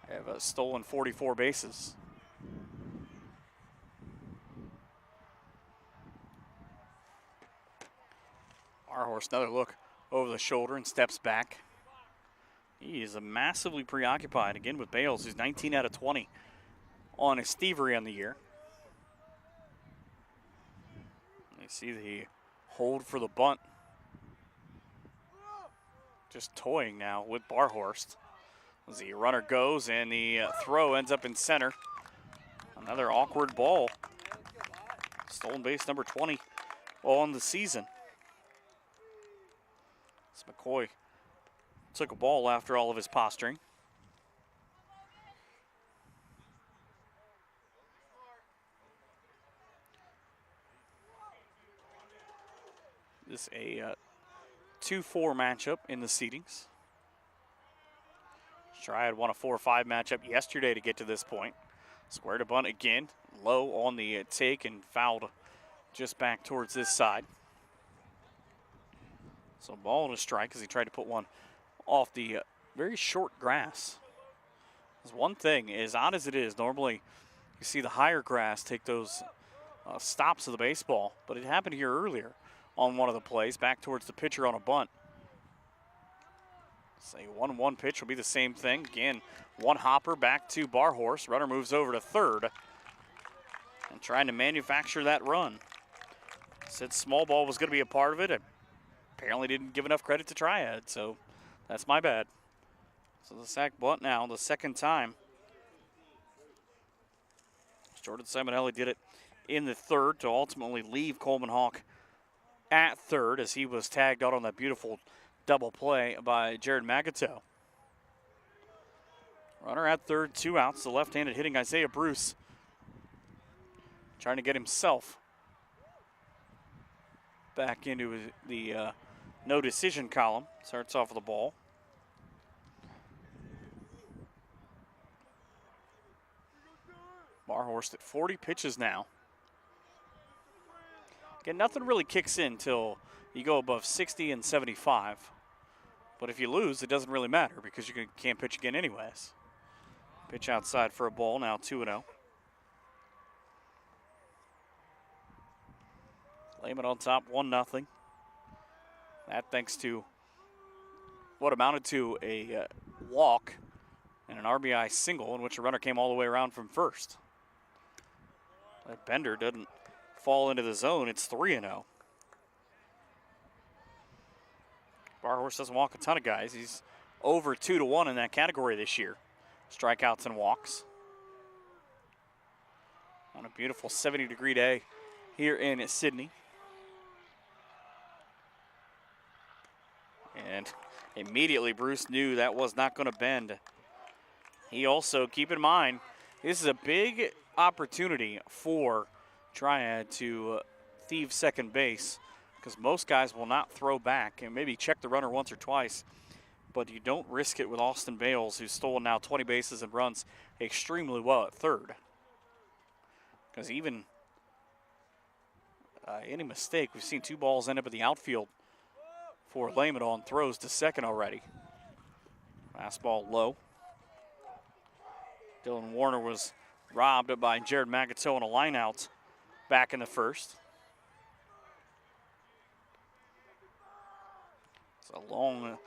have stolen 44 bases. Barhorse, another look over the shoulder and steps back. He is massively preoccupied again with Bales, who's 19 out of 20 on his thievery on the year. You see the hold for the bunt. Just toying now with Barhorst. As the runner goes and the throw ends up in center. Another awkward ball. Stolen base number 20 on the season. As McCoy took a ball after all of his posturing. This is a 2-4 matchup in the seedings. Triad won a 4-5 matchup yesterday to get to this point. Square to bunt again, low on the take and fouled just back towards this side. So ball and a strike as he tried to put one off the very short grass. There's one thing, as odd as it is, normally you see the higher grass take those stops of the baseball, but it happened here earlier on one of the plays, back towards the pitcher on a bunt. Say 1-1 pitch will be the same thing. Again, one hopper back to Barhorse. Runner moves over to third and trying to manufacture that run. Said small ball was going to be a part of it. I apparently didn't give enough credit to Triad, so that's my bad. So the sack bunt now, the second time. Jordan Simonelli did it in the third to ultimately leave Coleman Hawk at third as he was tagged out on that beautiful double play by Jared Magato. Runner at third, 2 outs. The left-handed hitting Isaiah Bruce trying to get himself back into the no decision column. Starts off with the ball. Barhorst at 40 pitches now. Again, nothing really kicks in till you go above 60 and 75. But if you lose, it doesn't really matter because you can't pitch again anyways. Pitch outside for a ball, now 2-0. Lehman on top, 1-0. That thanks to what amounted to a walk and an RBI single in which a runner came all the way around from first. That Bender doesn't fall into the zone, it's 3-0. Barhorse doesn't walk a ton of guys. He's over 2-1 in that category this year. Strikeouts and walks. On a beautiful 70-degree day here in Sydney. And immediately Bruce knew that was not going to bend. He also, keep in mind, this is a big opportunity for Triad to thieve second base because most guys will not throw back and maybe check the runner once or twice, but you don't risk it with Austin Bales, who's stolen now 20 bases and runs extremely well at third. Because even any mistake, we've seen 2 balls end up in the outfield for Lehman on throws to second already. Fastball low. Dylan Warner was robbed by Jared Magato on a line out back in the first. It's a long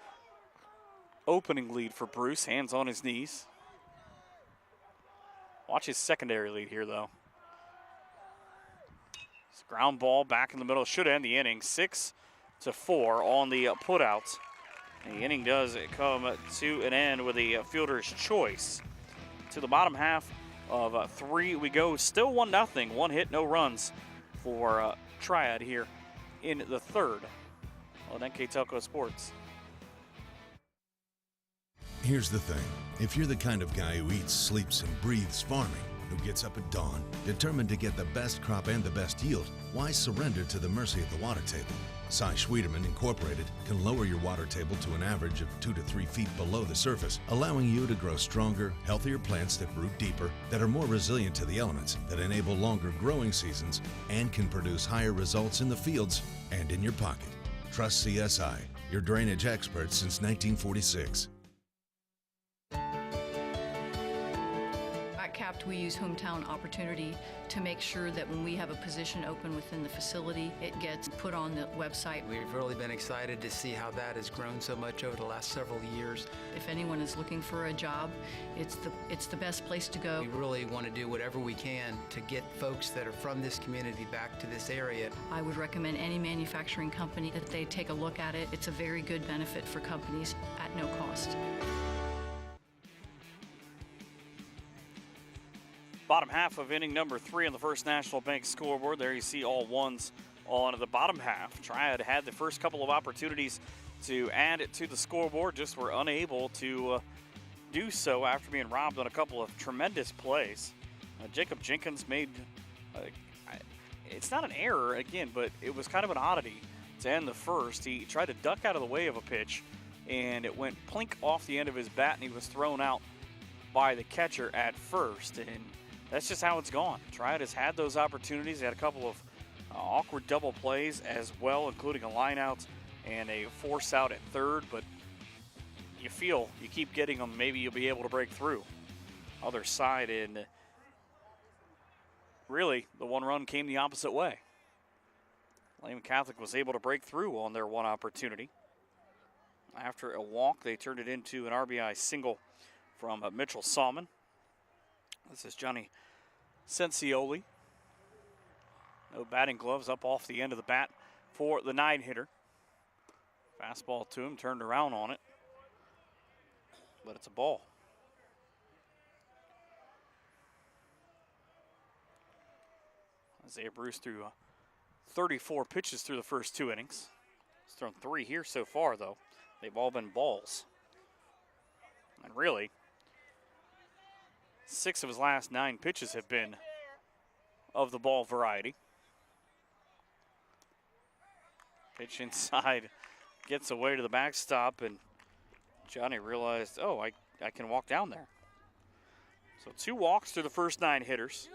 opening lead for Bruce, hands on his knees. Watch his secondary lead here, though. It's a ground ball back in the middle. Should end the inning. 6-4 on the putouts. The inning does come to an end with a fielder's choice. To the bottom half of 3 we go. Still 1-0. 1 hit, no runs for Triad here in the third on NKTelco Sports. Here's the thing. If you're the kind of guy who eats, sleeps, and breathes farming, who gets up at dawn, determined to get the best crop and the best yield, why surrender to the mercy of the water table? Cy Schwiedemann Incorporated can lower your water table to an average of 2 to 3 feet below the surface, allowing you to grow stronger, healthier plants that root deeper, that are more resilient to the elements, that enable longer growing seasons, and can produce higher results in the fields and in your pocket. Trust CSI, your drainage experts since 1946. At CAPT, we use hometown opportunity to make sure that when we have a position open within the facility, it gets put on the website. We've really been excited to see how that has grown so much over the last several years. If anyone is looking for a job, it's the best place to go. We really want to do whatever we can to get folks that are from this community back to this area. I would recommend any manufacturing company that they take a look at it. It's a very good benefit for companies at no cost. Bottom half of inning number 3 on the First National Bank scoreboard. There you see all ones on the bottom half. Triad had the first couple of opportunities to add it to the scoreboard, just were unable to do so after being robbed on a couple of tremendous plays. Jacob Jenkins made, it's not an error again, but it was kind of an oddity to end the first. He tried to duck out of the way of a pitch, and it went plink off the end of his bat, and he was thrown out by the catcher at first. And that's just how it's gone. Triad has had those opportunities. They had a couple of awkward double plays as well, including a line out and a force out at third, but you feel you keep getting them, maybe you'll be able to break through. Other side, and really the one run came the opposite way. Lehman Catholic was able to break through on their one opportunity. After a walk, they turned it into an RBI single from Mitchell Salmon. This is Johnny Sensioli. No batting gloves, up off the end of the bat for the 9-hitter. Fastball to him, turned around on it, but it's a ball. Isaiah Bruce threw 34 pitches through the first 2 innings. He's thrown 3 here so far, though. They've all been balls. And really, 6 of his last 9 pitches have been of the ball variety. Pitch inside, gets away to the backstop, and Johnny realized, oh, I can walk down there. So 2 walks through the first 9 hitters,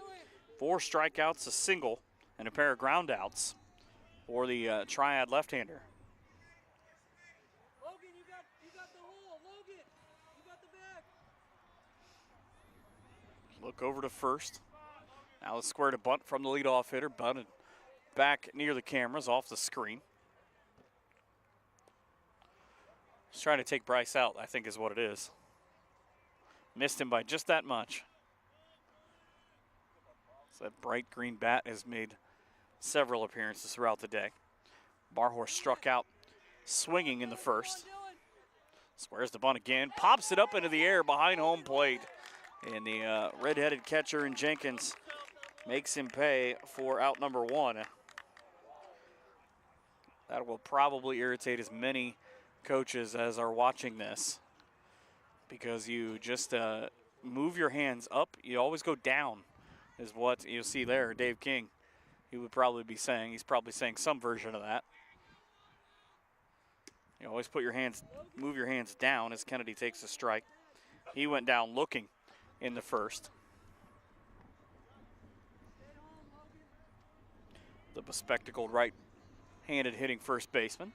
4 strikeouts, a single, and a pair of ground outs for the Triad left-hander. Look over to first. Now let's square to bunt from the leadoff hitter. Bunted back near the cameras, off the screen. Just trying to take Bryce out, I think is what it is. Missed him by just that much. So that bright green bat has made several appearances throughout the day. Barhorse struck out swinging in the first. Squares the bunt again, pops it up into the air behind home plate. And the red-headed catcher in Jenkins makes him pay for out number 1. That will probably irritate as many coaches as are watching this, because you just move your hands up. You always go down is what you'll see there. Dave King, he would probably be saying, he's probably saying some version of that. You always put your hands, move your hands down as Kennedy takes a strike. He went down looking in the first. The bespectacled right-handed hitting first baseman.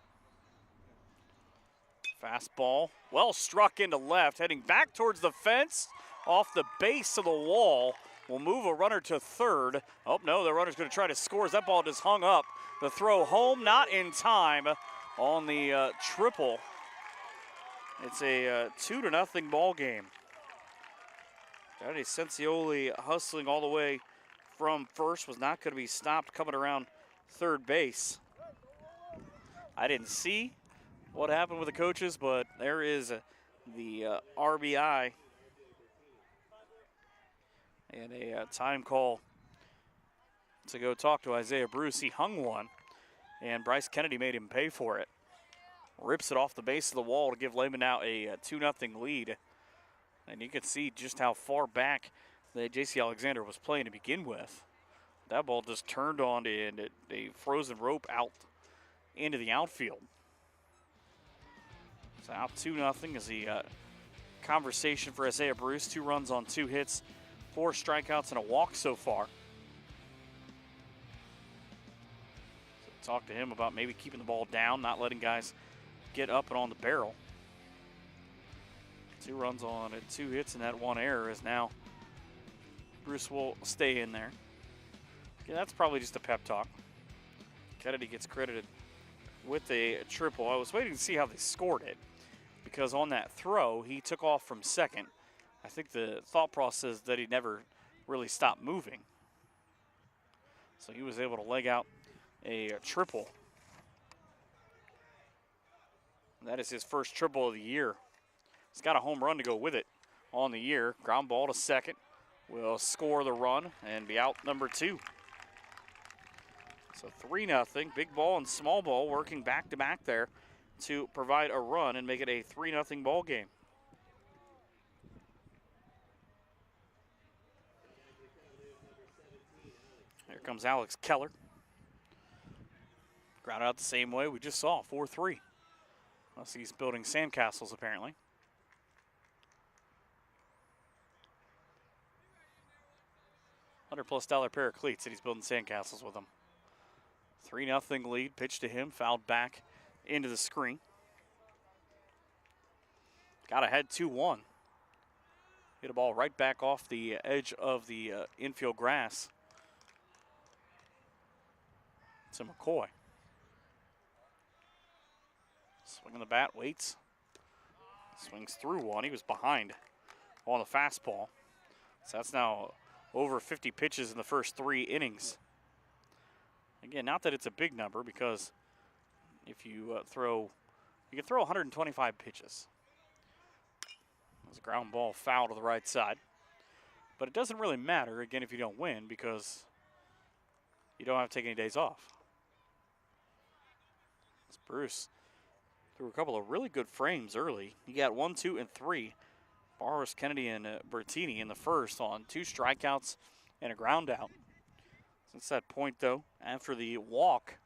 Fastball, well struck into left, heading back towards the fence, off the base of the wall. Will move a runner to third. Oh no, the runner's going to try to score as that ball just hung up. The throw home, not in time on the triple. It's a 2-0 ball game. Johnny Sensioli hustling all the way from first, was not going to be stopped coming around third base. I didn't see what happened with the coaches, but there is the RBI and a time call to go talk to Isaiah Bruce. He hung one, and Bryce Kennedy made him pay for it. Rips it off the base of the wall to give Lehman now a 2-0 lead. And you can see just how far back that J.C. Alexander was playing to begin with. That ball just turned on and a frozen rope out into the outfield. So out 2-0 is the conversation for Isaiah Bruce. 2 runs on 2 hits, 4 strikeouts, and a walk so far. So talk to him about maybe keeping the ball down, not letting guys get up and on the barrel. 2 runs on it, 2 hits, and that 1 error is now Bruce will stay in there. Yeah, that's probably just a pep talk. Kennedy gets credited with a triple. I was waiting to see how they scored it because on that throw, he took off from second. I think the thought process that he never really stopped moving. So he was able to leg out a triple. That is his first triple of the year. He's got a home run to go with it on the year. Ground ball to second. Will score the run and be out number 2. So 3-0. Big ball and small ball working back to back there to provide a run and make it a 3-0 ball game. Here comes Alex Keller. Ground out the same way we just saw, 4-3. Unless he's building sandcastles apparently. $100+ pair of cleats that he's building sandcastles with them. 3-0 lead, pitch to him, fouled back into the screen. Got ahead 2-1. Hit a ball right back off the edge of the infield grass to McCoy. Swinging the bat, waits. Swings through one. He was behind on the fastball. So that's now over 50 pitches in the first 3 innings. Again, not that it's a big number because if you you can throw 125 pitches. There's a ground ball foul to the right side. But it doesn't really matter, again, if you don't win because you don't have to take any days off. It's Bruce threw a couple of really good frames early. He got 1, 2, and 3. Barros, Kennedy, and Bertini in the first on 2 strikeouts and a ground out. Since that point, though, after the walk,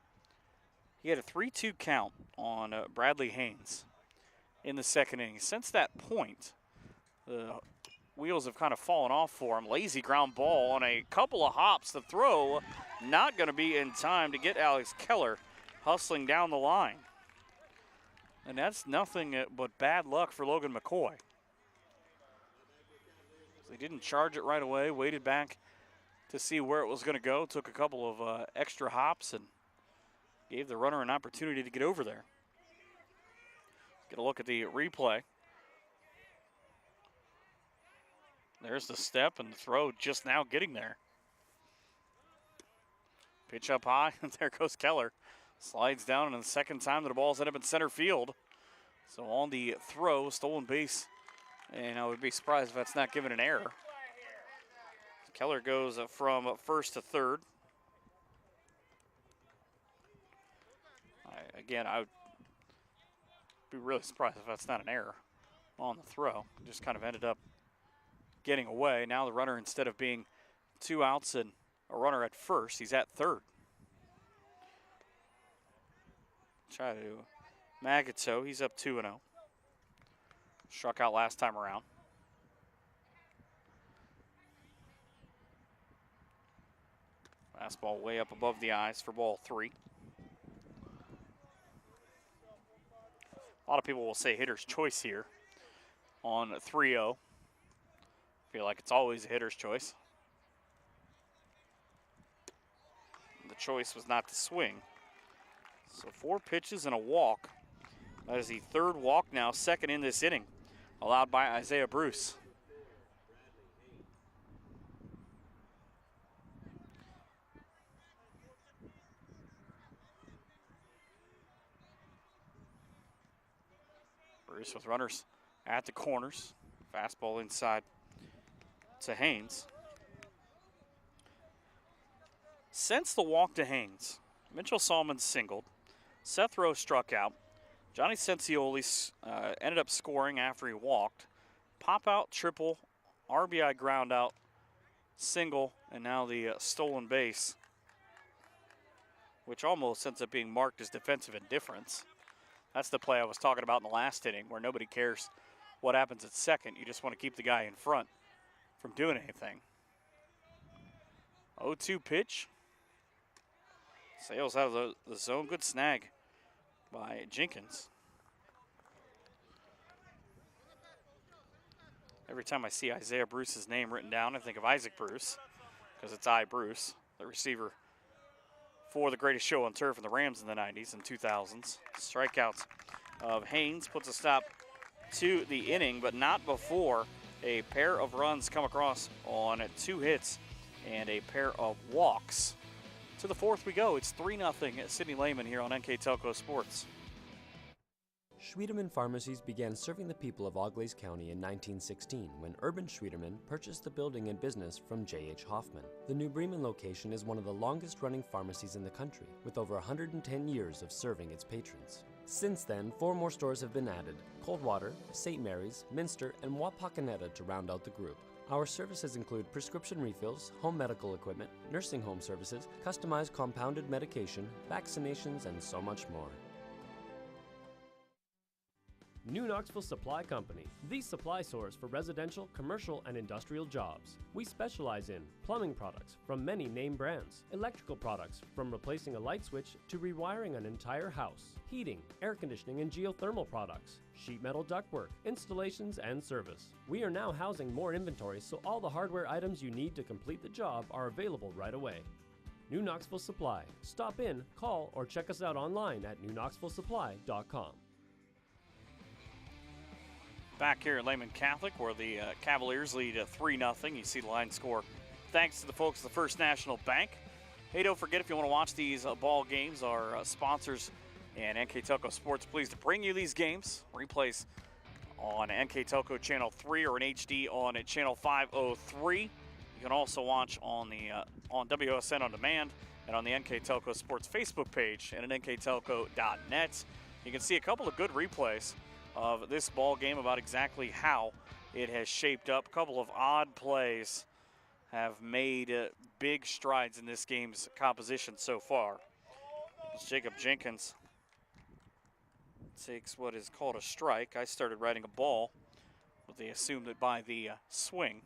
he had a 3-2 count on Bradley Haynes in the second inning. Since that point, the wheels have kind of fallen off for him. Lazy ground ball on a couple of hops. The throw not going to be in time to get Alex Keller hustling down the line. And that's nothing but bad luck for Logan McCoy. They didn't charge it right away, waited back to see where it was going to go, took a couple of extra hops and gave the runner an opportunity to get over there. Get a look at the replay. There's the step and the throw just now getting there. Pitch up high, and there goes Keller. Slides down, and the second time that the ball's ended up in center field. So on the throw, stolen base, and I would be surprised if that's not given an error. Keller goes from first to third. I would be really surprised if that's not an error on the throw. Just kind of ended up getting away. Now the runner, instead of being 2 outs and a runner at first, he's at third. Try to Magato, he's up 2-0. Struck out last time around. Fastball way up above the eyes for ball 3. A lot of people will say hitter's choice here on 3-0. Feel like it's always a hitter's choice. The choice was not to swing. So 4 pitches and a walk. That is the 3rd walk now, 2nd in this inning, allowed by Isaiah Bruce. Bruce with runners at the corners. Fastball inside to Haynes. Since the walk to Haynes, Mitchell Salmon singled. Seth Rowe struck out. Johnny Sensioli ended up scoring after he walked. Pop out, triple, RBI ground out, single, and now the stolen base, which almost ends up being marked as defensive indifference. That's the play I was talking about in the last inning, where nobody cares what happens at second. You just want to keep the guy in front from doing anything. 0-2 pitch. Sales out of the zone. Good snag by Jenkins. Every time I see Isaiah Bruce's name written down, I think of Isaac Bruce, because it's Bruce, the receiver for the greatest show on turf in the Rams in the 90s and 2000s. Strikeouts of Haynes puts a stop to the inning, but not before a pair of runs come across on 2 hits and a pair of walks. To the 4th we go. It's 3-0 at Sidney Lehman here on NKTelco Sports. Schwiedemann Pharmacies began serving the people of Auglaize County in 1916 when Urban Schwiedemann purchased the building and business from J.H. Hoffman. The New Bremen location is one of the longest-running pharmacies in the country, with over 110 years of serving its patrons. Since then, 4 more stores have been added: Coldwater, St. Mary's, Minster, and Wapakoneta to round out the group. Our services include prescription refills, home medical equipment, nursing home services, customized compounded medication, vaccinations, and so much more. New Knoxville Supply Company, the supply source for residential, commercial, and industrial jobs. We specialize in plumbing products from many name brands, electrical products from replacing a light switch to rewiring an entire house, heating, air conditioning, and geothermal products, sheet metal ductwork, installations, and service. We are now housing more inventory, so all the hardware items you need to complete the job are available right away. New Knoxville Supply. Stop in, call, or check us out online at newknoxvillesupply.com. Back here at Lehman Catholic, where the Cavaliers lead 3-0. You see the line score thanks to the folks at the First National Bank. Hey, don't forget, if you want to watch these ball games, our sponsors and NKTelco Sports pleased to bring you these games. Replays on NKTelco Channel 3 or in HD on Channel 503. You can also watch on WSN On Demand and on the NKTelco Sports Facebook page and at nktelco.net. You can see a couple of good replays of this ball game about exactly how it has shaped up. A couple of odd plays have made big strides in this game's composition so far. As Jacob Jenkins takes what is called a strike. I started writing a ball, but they assumed it by the swing.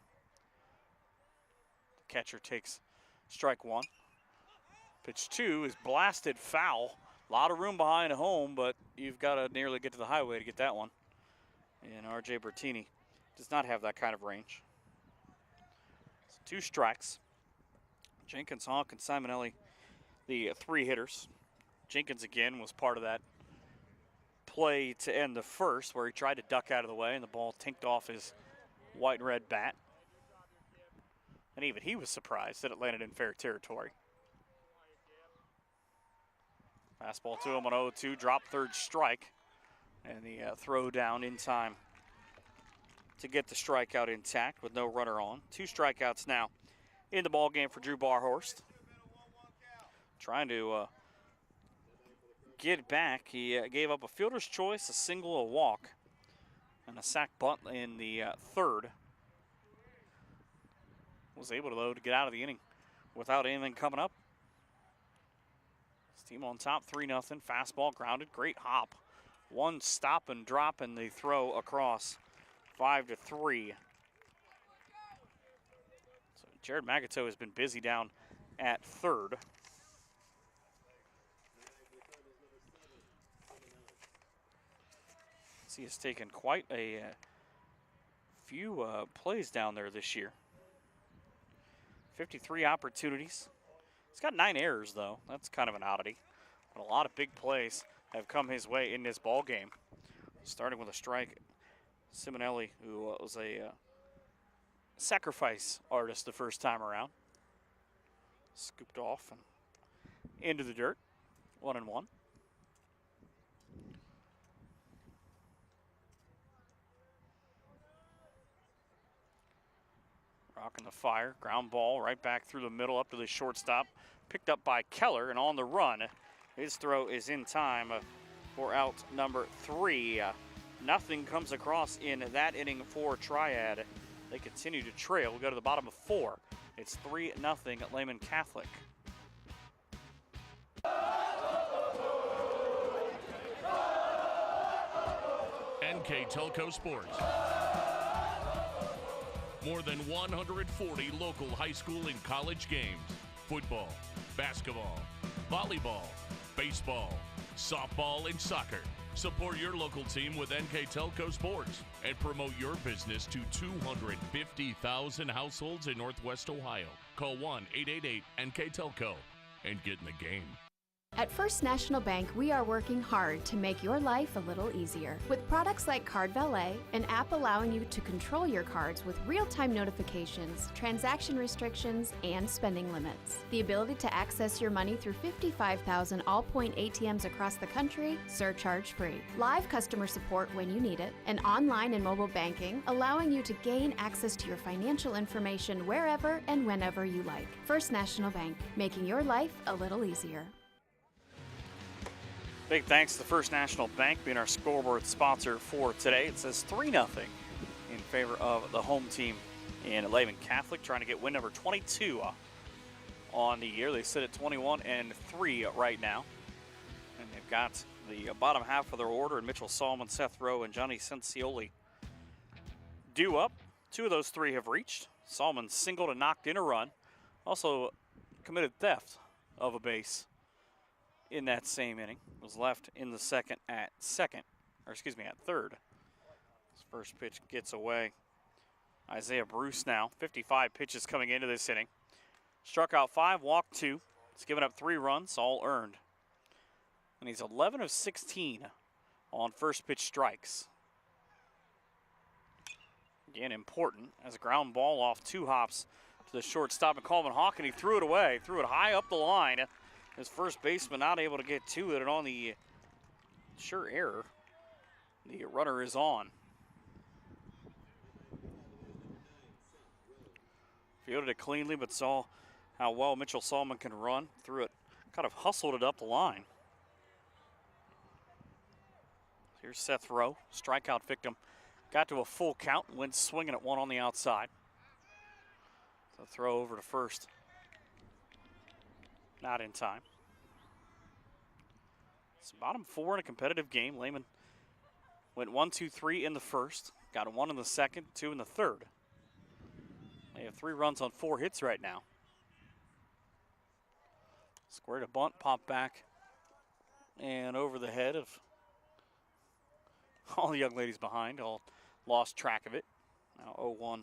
The catcher takes strike 1. Pitch 2 is blasted foul. A lot of room behind home, but you've got to nearly get to the highway to get that one. And R.J. Bertini does not have that kind of range. So 2 strikes. Jenkins, Hawk, and Simonelli, the 3 hitters. Jenkins, again, was part of that play to end the first, where he tried to duck out of the way, and the ball tinked off his white and red bat. And even he was surprised that it landed in fair territory. Fastball to him on 0-2, drop 3rd strike. And the throw down in time to get the strikeout intact with no runner on. 2 strikeouts now in the ball game for Drew Barhorst. Trying to get back. He gave up a fielder's choice, a single, a walk, and a sac bunt in the 3rd. Was able to, though, to get out of the inning without anything coming up. Team on top, 3-0. Fastball grounded. Great hop. 1 stop and drop, and the throw across 5-3. So Jared Magato has been busy down at 3rd. He has taken quite a few plays down there this year. 53 opportunities. He's got 9 errors, though. That's kind of an oddity. But a lot of big plays have come his way in this ball game. Starting with a strike, Simonelli, who was a sacrifice artist the first time around. Scooped off and into the dirt. 1-1. Rocking the fire. Ground ball right back through the middle up to the shortstop. Picked up by Keller and on the run. His throw is in time for out number 3. Nothing comes across in that inning for Triad. They continue to trail. We'll go to the bottom of 4. It's 3-0 at LEHMAN Catholic. NKTelco Sports. More than 140 local high school and college games. Football, basketball, volleyball, baseball, softball, and soccer. Support your local team with NKTelco Sports and promote your business to 250,000 households in Northwest Ohio. Call 1-888-NKTelco and get in the game. At First National Bank, we are working hard to make your life a little easier. With products like Card Valet, an app allowing you to control your cards with real-time notifications, transaction restrictions, and spending limits. The ability to access your money through 55,000 all-point ATMs across the country, surcharge-free. Live customer support when you need it, and online and mobile banking, allowing you to gain access to your financial information wherever and whenever you like. First National Bank, making your life a little easier. Big thanks to the First National Bank being our scoreboard sponsor for today. It says 3-0 in favor of the home team in LEHMAN Catholic, trying to get win number 22 on the year. They sit at 21-3 right now. And they've got the bottom half of their order, and Mitchell Solomon, Seth Rowe, and Johnny Sensioli due up. 2 of those 3 have reached. Solomon singled and knocked in a run. Also committed theft of a base in that same inning. Was left in the at third. His first pitch gets away. Isaiah Bruce now, 55 pitches coming into this inning. Struck out 5, walked 2. He's given up 3 runs, all earned. And he's 11 of 16 on first pitch strikes. Again, important as a ground ball off 2 hops to the shortstop and Coleman Hawk, and he threw it away, threw it high up the line. His first baseman not able to get to it, and on the sure error, the runner is on. Fielded it cleanly, but saw how well Mitchell Solomon can run. Threw it, kind of hustled it up the line. Here's Seth Rowe, strikeout victim. Got to a full count, went swinging at 1 on the outside. So throw over to first. Not in time. It's bottom 4 in a competitive game. LEHMAN went 1-2-3 in the first. Got a 1 in the second, 2 in the third. They have 3 runs on 4 hits right now. Squared a bunt, popped back, and over the head of all the young ladies behind. All lost track of it. Now 0-1.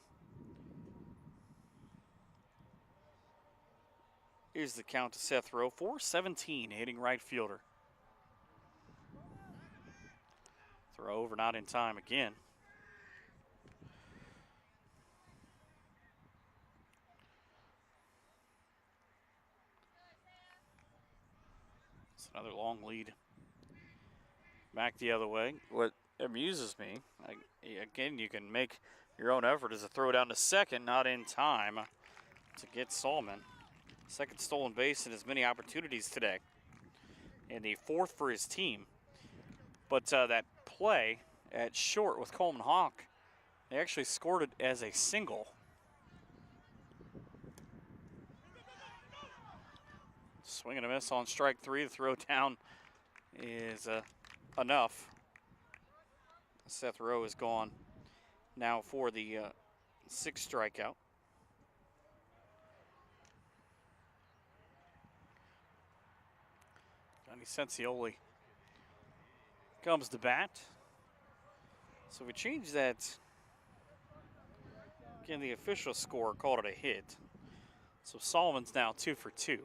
Here's the count to Seth Rowe, 4-17, hitting right fielder. Throw over, not in time again. It's another long lead. Back the other way. What amuses me, again, you can make your own effort, is to throw down to second, not in time to get Solomon. Second stolen base and as many opportunities today. And the 4th for his team. But that play at short with Coleman Hawk, they actually scored it as a single. Swing and a miss on strike 3. The throw down is enough. Seth Rowe is gone now for the 6th strikeout. Johnny Sensioli comes to bat. So we change that. Again, the official score called it a hit. So Solomon's now 2 for 2.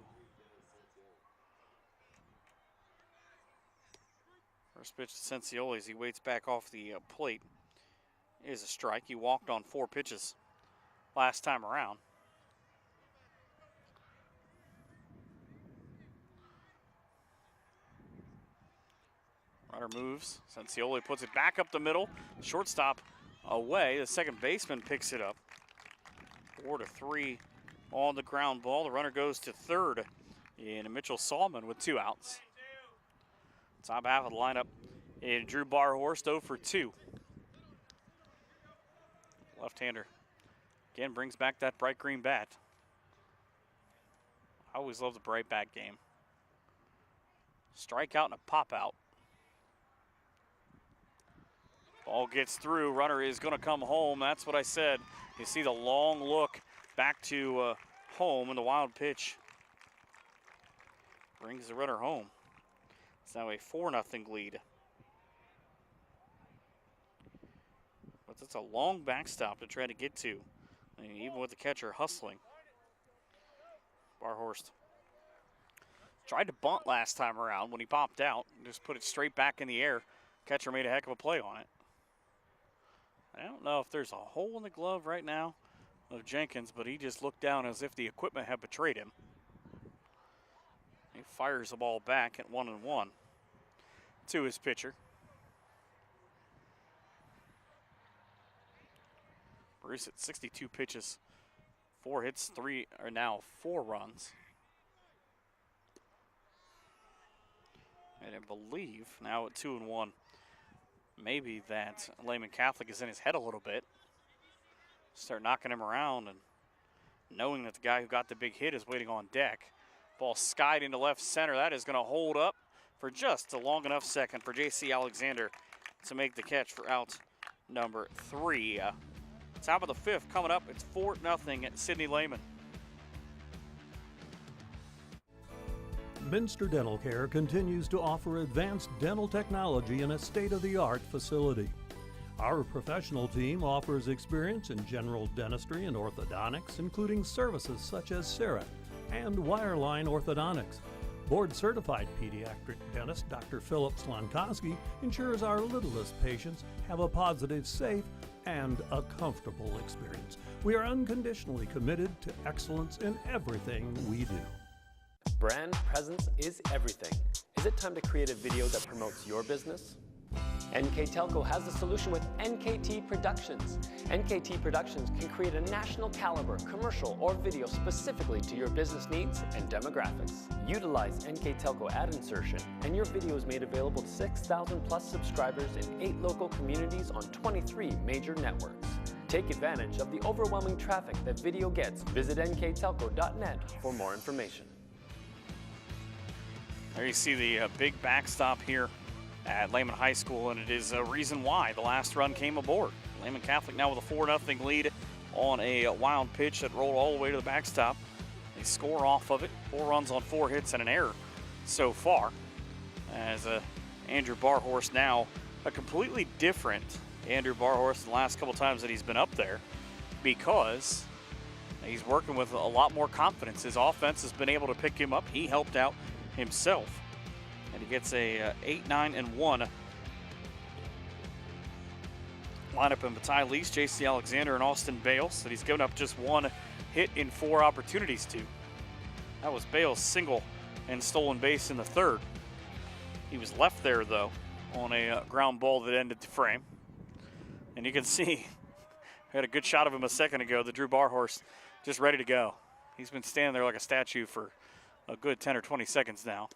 First pitch to Sensioli as he waits back off the plate is a strike. He walked on 4 pitches last time around. Runner moves. Sensioli puts it back up the middle. Shortstop away. The second baseman picks it up. 4-3 on the ground ball. The runner goes to third in Mitchell Salmon with 2 outs. Top half of the lineup in Drew Barhorst, 0 for 2. Left-hander again brings back that bright green bat. I always love the bright bat game. Strikeout and a pop out. Ball gets through. Runner is going to come home. That's what I said. You see the long look back to home, and the wild pitch brings the runner home. It's now a 4-0 lead. But it's a long backstop to try to get to, and even with the catcher hustling. Barhorst tried to bunt last time around when he popped out and just put it straight back in the air. Catcher made a heck of a play on it. I don't know if there's a hole in the glove right now of Jenkins, but he just looked down as if the equipment had betrayed him. He fires the ball back at 1-1 to his pitcher. Bruce at 62 pitches, 4 hits, 4 runs. And I believe now at 2-1, maybe that Lehman Catholic is in his head a little bit. Start knocking him around and knowing that the guy who got the big hit is waiting on deck. Ball skied into left center. That is going to hold up for just a long enough second for J.C. Alexander to make the catch for out number 3. Top of the 5th coming up. It's 4-0 at Sidney Lehman. Minster Dental Care continues to offer advanced dental technology in a state-of-the-art facility. Our professional team offers experience in general dentistry and orthodontics, including services such as CERA and wireline orthodontics. Board-certified pediatric dentist Dr. Philip Slonkowski ensures our littlest patients have a positive, safe, and a comfortable experience. We are unconditionally committed to excellence in everything we do. Brand presence is everything. Is it time to create a video that promotes your business? NKTelco has the solution with NKT Productions. NKT Productions can create a national caliber commercial or video specifically to your business needs and demographics. Utilize NKTelco ad insertion and your video is made available to 6,000 plus subscribers in 8 local communities on 23 major networks. Take advantage of the overwhelming traffic that video gets. Visit nktelco.net for more information. There you see the big backstop here at Lehman High School, and it is a reason why the last run came aboard. Lehman Catholic now with a 4-0 lead on a wild pitch that rolled all the way to the backstop. They score off of it, 4 runs on 4 hits and an error so far. As Andrew Barhorst now a completely different Andrew Barhorst the last couple times that he's been up there, because he's working with a lot more confidence. His offense has been able to pick him up. He helped out himself, and he gets a 8-9-1 lineup in Bataille Lease, J.C. Alexander, and Austin Bales that he's given up just 1 hit in 4 opportunities to. That was Bales' single and stolen base in the 3rd. He was left there though on a ground ball that ended the frame, and you can see I had a good shot of him a second ago. The Drew Barhorst just ready to go. He's been standing there like a statue for a good 10 or 20 seconds now.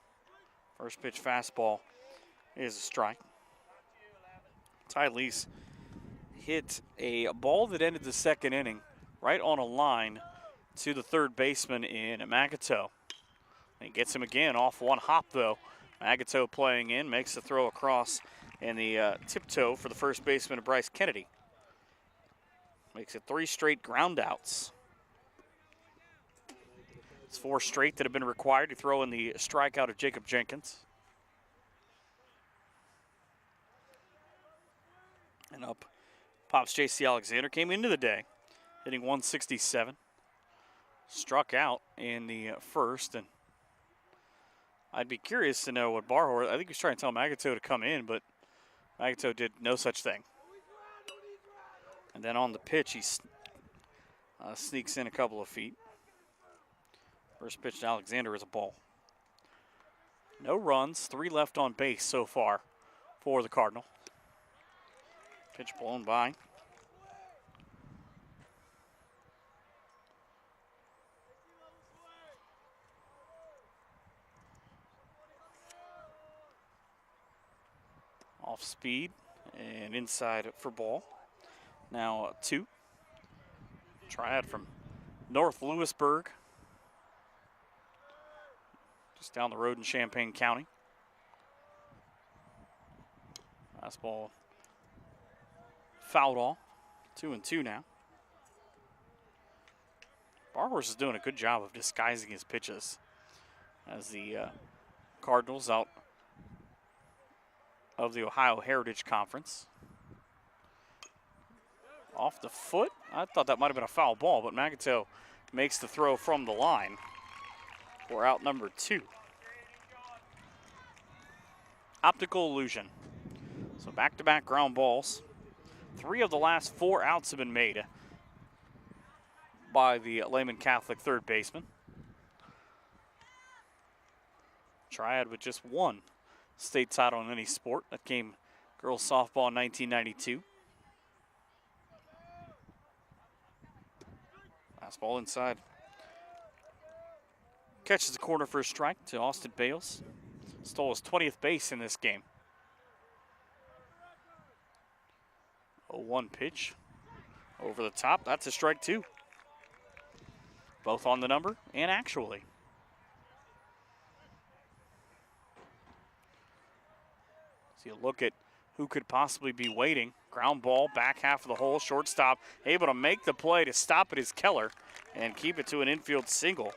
First pitch fastball is a strike. Ty Lease hit a ball that ended the 2nd inning right on a line to the 3rd baseman in Magato. He gets him again off 1 hop though. Magato playing in, makes the throw across, and the tiptoe for the first baseman of Bryce Kennedy. Makes it 3 straight ground outs. It's 4 straight that have been required to throw in the strikeout of Jacob Jenkins. And up pops J.C. Alexander. Came into the day hitting 167. Struck out in the 1st, and I'd be curious to know what Barhorst, I think he was trying to tell Magato to come in, but Magato did no such thing. And then on the pitch, he sneaks in a couple of feet. First pitch to Alexander is a ball. No runs, 3 left on base so far for the Cardinal. Pitch blown by. Off speed and inside for ball. Now 2. Triad from North Lewisburg, just down the road in Champaign County. Fastball fouled off. 2-2 now. Barhorse is doing a good job of disguising his pitches as the Cardinals out of the Ohio Heritage Conference. Off the foot. I thought that might have been a foul ball, but Magato makes the throw from the line for out number 2. Optical illusion. So back-to-back ground balls. 3 of the last 4 outs have been made by the Lehman Catholic third baseman. Triad with just 1 state title in any sport. That came girls softball in 1992. Fastball inside. Catches the corner for a strike to Austin Bales. Stole his 20th base in this game. 0-1 pitch. Over the top. That's a strike 2. Both on the number and actually. So you look at who could possibly be waiting. Ground ball, back half of the hole, shortstop. Able to make the play to stop it is Keller and keep it to an infield single.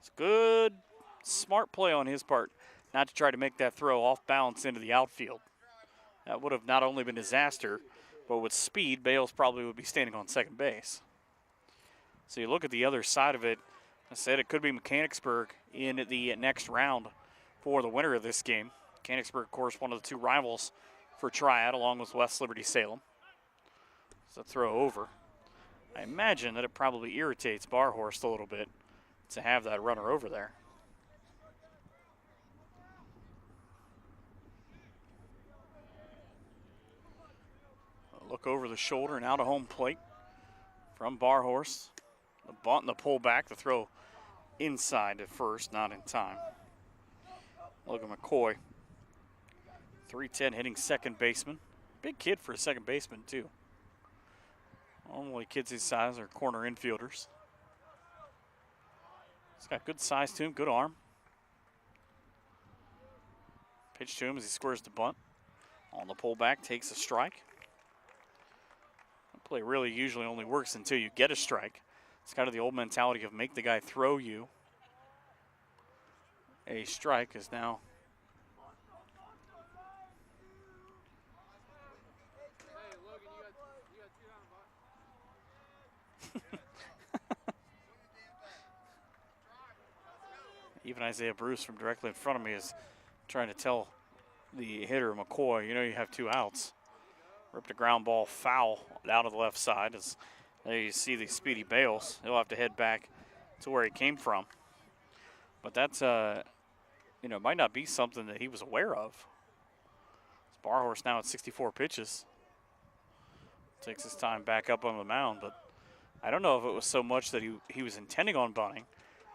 It's good, smart play on his part not to try to make that throw off balance into the outfield. That would have not only been disaster, but with speed, Bales probably would be standing on second base. So you look at the other side of it. I said it could be Mechanicsburg in the next round for the winner of this game. Mechanicsburg, of course, one of the 2 rivals for Triad, along with West Liberty Salem. It's a throw over. I imagine that it probably irritates Barhorst a little bit to have that runner over there. A look over the shoulder and out of home plate from Barhorst. The bunt and the pullback, the throw inside at first, not in time. Logan McCoy, 3'10", hitting second baseman. Big kid for a second baseman, too. Normally kids his size are corner infielders. He's got good size to him, good arm. Pitch to him as he squares the bunt. On the pullback, takes a strike. That play really usually only works until you get a strike. It's kind of the old mentality of make the guy throw you. A strike is now even Isaiah Bruce from directly in front of me is trying to tell the hitter, McCoy, you know you have 2 outs. Ripped a ground ball foul out of the left side. As there you see the speedy Bales. He'll have to head back to where he came from. But that's, might not be something that he was aware of. Barhorse now at 64 pitches. Takes his time back up on the mound, but I don't know if it was so much that he was intending on bunting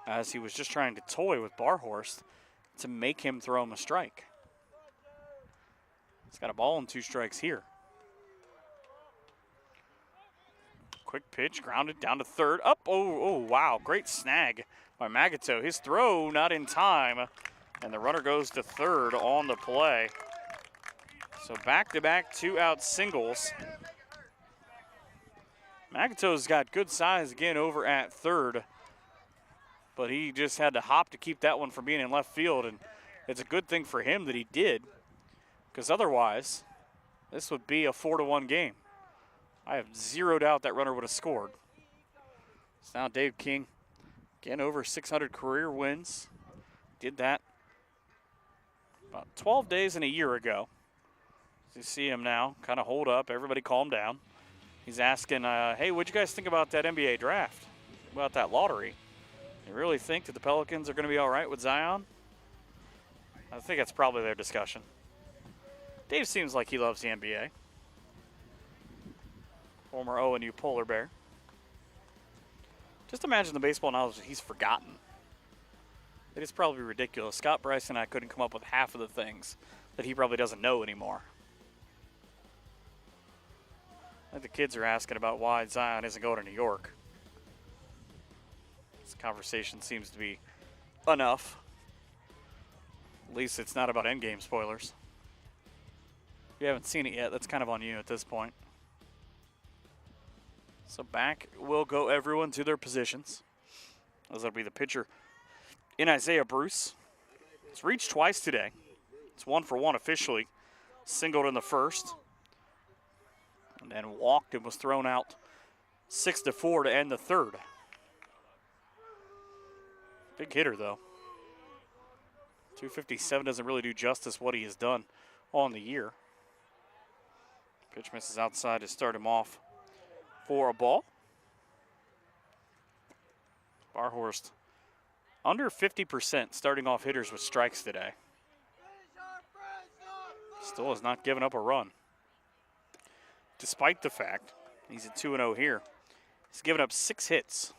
as he was just trying to toy with Barhorst to make him throw him a strike. He's got a ball and 2 strikes here. Quick pitch, grounded down to third. Up, oh, wow, great snag by Magato. His throw not in time, and the runner goes to third on the play. So back-to-back 2-out singles. Magato's got good size again over at third, but he just had to hop to keep that one from being in left field, and it's a good thing for him that he did, because otherwise this would be a 4-1 game. I have 0 doubt that runner would have scored. So now Dave King, again, over 600 career wins. Did that about 12 days and a year ago. You see him now kind of hold up. Everybody calm down. He's asking, hey, what'd you guys think about that NBA draft, about that lottery? You really think that the Pelicans are going to be all right with Zion? I think that's probably their discussion. Dave seems like he loves the NBA. Former ONU Polar Bear. Just imagine the baseball knowledge that he's forgotten. It is probably ridiculous. Scott Bryce and I couldn't come up with half of the things that he probably doesn't know anymore. I think the kids are asking about why Zion isn't going to New York. This conversation seems to be enough. At least it's not about endgame spoilers. If you haven't seen it yet, that's kind of on you at this point. So back will go everyone to their positions. As that'll be the pitcher in Isaiah Bruce. It's reached twice today. It's 1 for 1 officially. Singled in the first. And then walked and was thrown out 6-4 to end the third. Big hitter, though. 257 doesn't really do justice what he has done on the year. Pitch misses outside to start him off for a ball. Barhorst under 50% starting off hitters with strikes today. Still has not given up a run. Despite the fact he's at 2-0 here, he's given up 6 hits.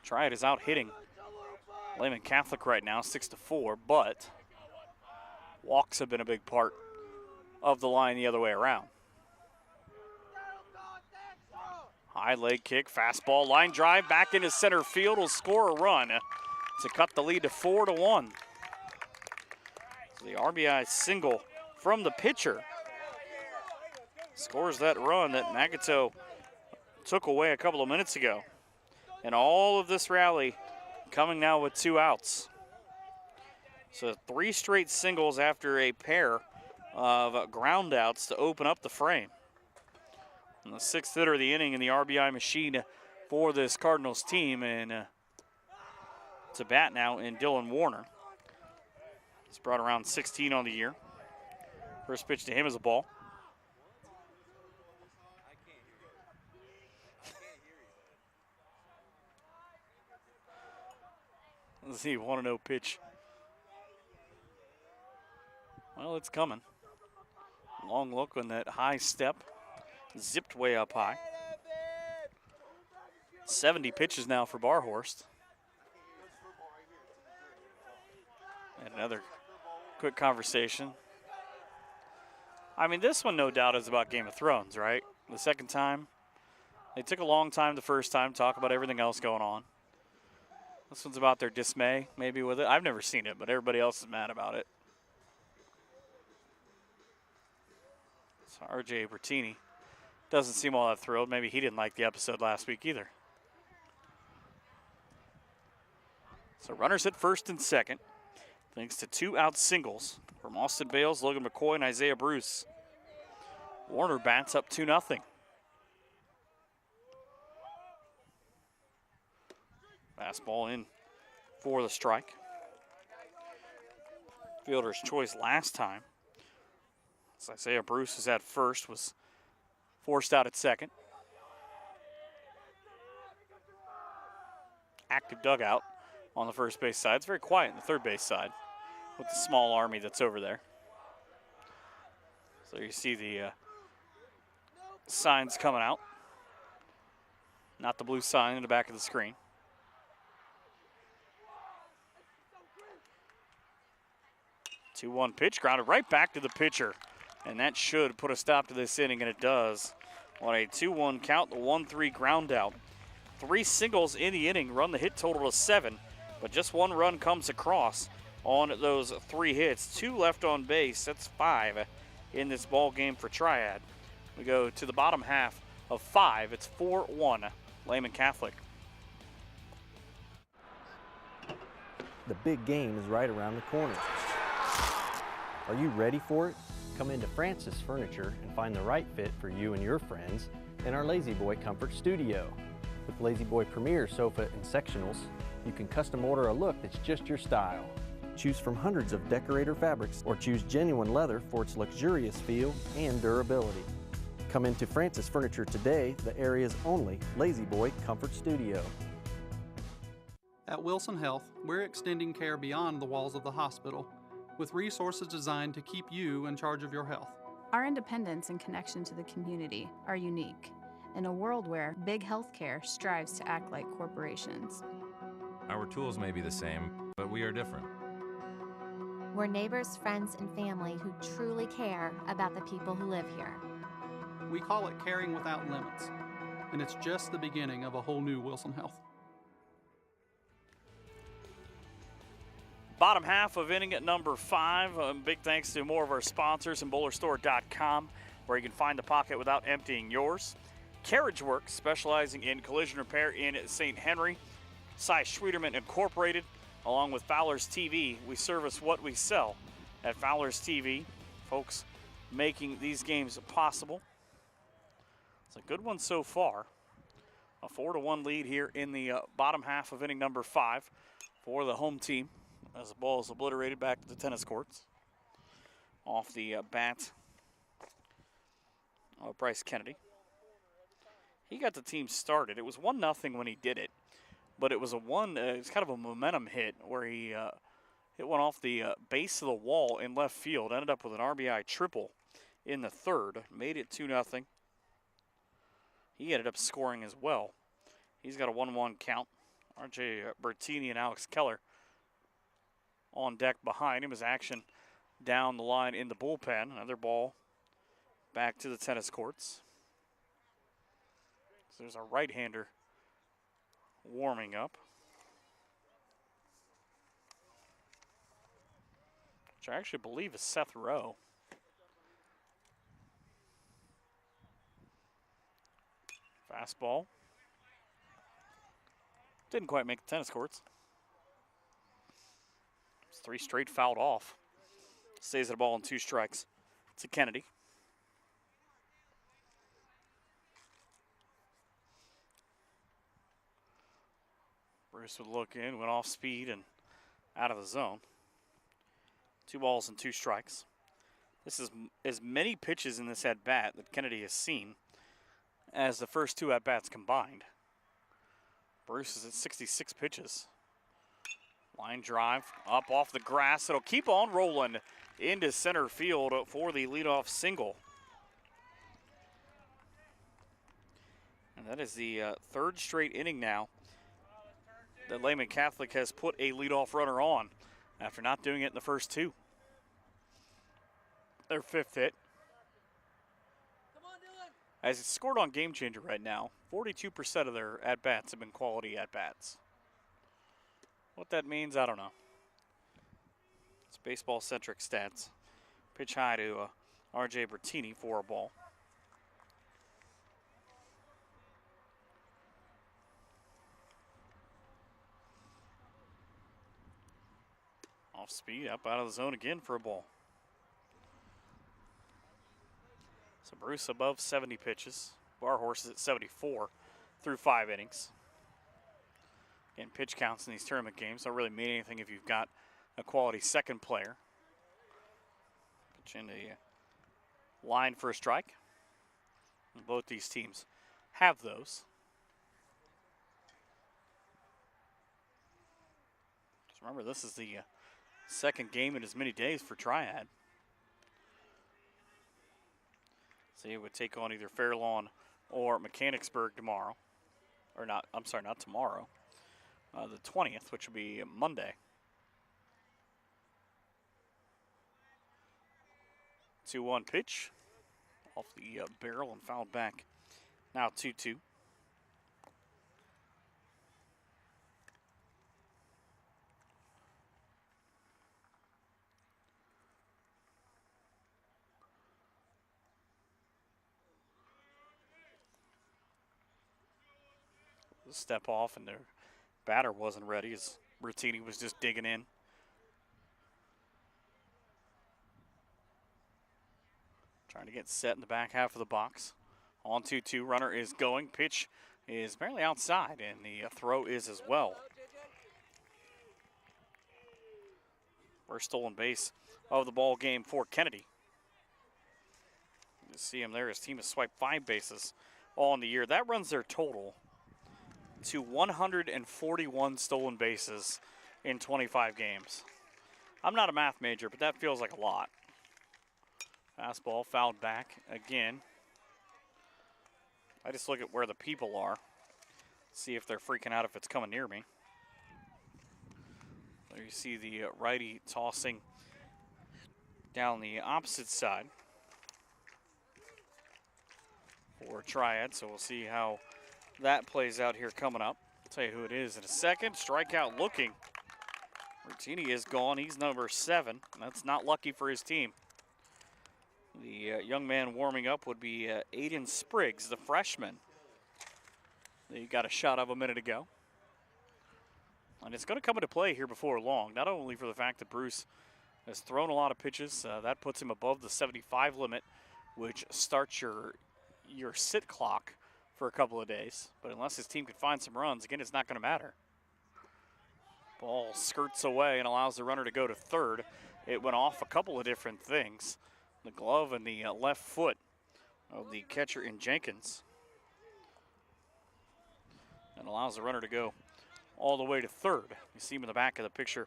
Triad is out hitting Lehman Catholic right now, 6-4, but walks have been a big part of the line the other way around. High leg kick, fastball, line drive, back into center field, will score a run to cut the lead to 4-1. So the RBI single from the pitcher scores that run that Nagato took away a couple of minutes ago. And all of this rally coming now with 2 outs. So 3 straight singles after a pair of ground outs to open up the frame. And the 6th hitter of the inning in the RBI machine for this Cardinals team, and to bat now in Dylan Warner. He's brought around 16 on the year. First pitch to him is a ball. Let's see, 1-0 pitch. Well, it's coming. Long look on that high step. Zipped way up high. 70 pitches now for Barhorst. And another quick conversation. I mean, this one no doubt is about Game of Thrones, right? The second time. They took a long time the first time to talk about everything else going on. This one's about their dismay, maybe, with it. I've never seen it, but everybody else is mad about it. So RJ Bertini doesn't seem all that thrilled. Maybe he didn't like the episode last week either. So runners at first and second, thanks to 2 out singles from Austin Bales, Logan McCoy, and Isaiah Bruce. Warner bats up 2-0. Fastball in for the strike. Fielder's choice last time. As Isaiah Bruce is at first, was forced out at second. Active dugout on the first base side. It's very quiet on the third base side with the small army that's over there. So you see the signs coming out. Not the blue sign in the back of the screen. 2-1 pitch, grounded right back to the pitcher. And that should put a stop to this inning, and it does. On a 2-1 count, the 1-3 ground out. 3 singles in the inning, run the hit total to 7, but just 1 run comes across on those 3 hits. 2 left on base, that's 5 in this ball game for Triad. We go to the bottom half of 5, it's 4-1, Lehman Catholic. The big game is right around the corner. Are you ready for it? Come into Francis Furniture and find the right fit for you and your friends in our Lazy Boy Comfort Studio. With Lazy Boy Premier sofa and sectionals, you can custom order a look that's just your style. Choose from hundreds of decorator fabrics or choose genuine leather for its luxurious feel and durability. Come into Francis Furniture today, the area's only Lazy Boy Comfort Studio. At Wilson Health, we're extending care beyond the walls of the hospital, with resources designed to keep you in charge of your health. Our independence and connection to the community are unique in a world where big healthcare strives to act like corporations. Our tools may be the same, but we are different. We're neighbors, friends, and family who truly care about the people who live here. We call it caring without limits, and it's just the beginning of a whole new Wilson Health. Bottom half of inning at number 5. Big thanks to more of our sponsors and BowlerStore.com, where you can find the pocket without emptying yours. Carriage Works, specializing in collision repair in St. Henry. Cy Schwieterman Incorporated, along with Fowler's TV. We service what we sell at Fowler's TV. Folks making these games possible. It's a good one so far. A 4-1 lead here in the bottom half of inning number 5 for the home team, as the ball is obliterated back to the tennis courts. Off the bat of Bryce Kennedy. He got the team started. It was 1-0 when he did it, but it was it's kind of a momentum hit where he hit one off the base of the wall in left field, ended up with an RBI triple in the third, made it 2-0. He ended up scoring as well. He's got a 1-1 count. R.J. Bertini and Alex Keller on deck behind him as action down the line in the bullpen. Another ball back to the tennis courts. So there's a right-hander warming up, which I actually believe is Seth Rowe. Fastball. Didn't quite make the tennis courts. It's 3 straight fouled off. Stays at a ball and 2 strikes to Kennedy. Bruce would look in, went off speed and out of the zone. 2 balls and 2 strikes. This is as many pitches in this at-bat that Kennedy has seen as the first 2 at-bats combined. Bruce is at 66 pitches. Line drive up off the grass. It'll keep on rolling into center field for the leadoff single. And that is the 3rd straight inning now that Lehman Catholic has put a leadoff runner on after not doing it in the first 2. Their 5th hit. As it's scored on Game Changer right now, 42% of their at-bats have been quality at-bats. What that means, I don't know. It's baseball-centric stats. Pitch high to R.J. Bertini for a ball. Off speed, up out of the zone again for a ball. So Bruce above 70 pitches. Bar Horse is at 74 through 5 innings. Again, pitch counts in these tournament games don't really mean anything if you've got a quality second player. Pitch into the line for a strike. And both these teams have those. Just remember, this is the second game in as many days for Triad. So it would take on either Fairlawn or Mechanicsburg tomorrow. Or not, I'm sorry, not tomorrow. The 20th, which will be Monday. 2-1 pitch. Off the barrel and fouled back. Now 2-2. Step off, and their batter wasn't ready as Bertini was just digging in. Trying to get set in the back half of the box. On 2-2, runner is going. Pitch is apparently outside, and the throw is as well. First stolen base of the ball game for Kennedy. You see him there. His team has swiped 5 bases all in the year. That runs their total to 141 stolen bases in 25 games. I'm not a math major, but that feels like a lot. Fastball fouled back again. I just look at where the people are, see if they're freaking out if it's coming near me. There you see the righty tossing down the opposite side for Triad, so we'll see how that plays out here coming up. I'll tell you who it is in a second. Strikeout looking. Martini is gone. He's number 7. That's not lucky for his team. The young man warming up would be Aiden Spriggs, the freshman. He got a shot of a minute ago. And it's going to come into play here before long, not only for the fact that Bruce has thrown a lot of pitches. That puts him above the 75 limit, which starts your sit clock for a couple of days. But unless his team can find some runs, again, it's not going to matter. Ball skirts away and allows the runner to go to third. It went off a couple of different things. The glove and the left foot of the catcher in Jenkins. And allows the runner to go all the way to third. You see him in the back of the picture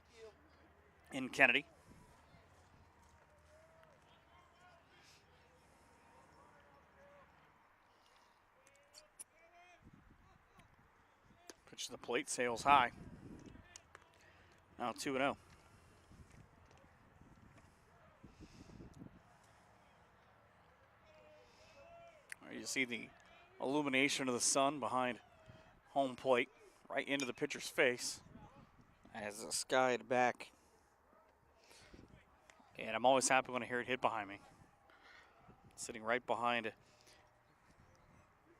in Kennedy. Pitch to the plate, sails high. Now 2-0. You see the illumination of the sun behind home plate, right into the pitcher's face as the sky at back. And I'm always happy when I hear it hit behind me. Sitting right behind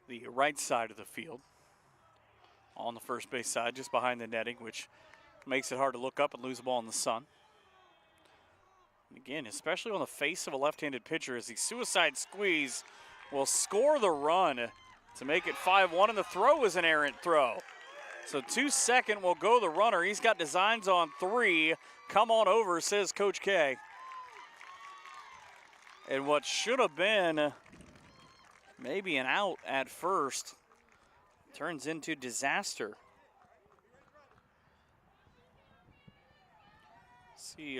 the right side of the field, on the first base side, just behind the netting, which makes it hard to look up and lose the ball in the sun. And again, especially on the face of a left-handed pitcher, as the suicide squeeze will score the run to make it 5-1, and the throw is an errant throw. So 2-2 will go the runner. He's got designs on 3. Come on over, says Coach K. And what should have been maybe an out at first turns into disaster. See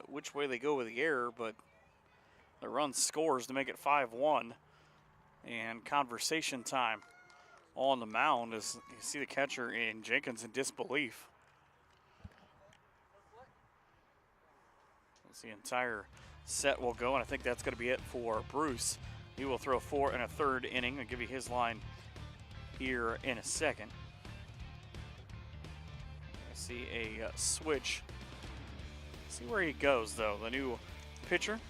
which way they go with the error, but the run scores to make it 5-1. And conversation time on the mound as you see the catcher in Jenkins in disbelief. As the entire set will go, and I think that's going to be it for Bruce. He will throw 4 1/3 inning. I'll give you his line here in a second. I see a switch. See where he goes, though. The new pitcher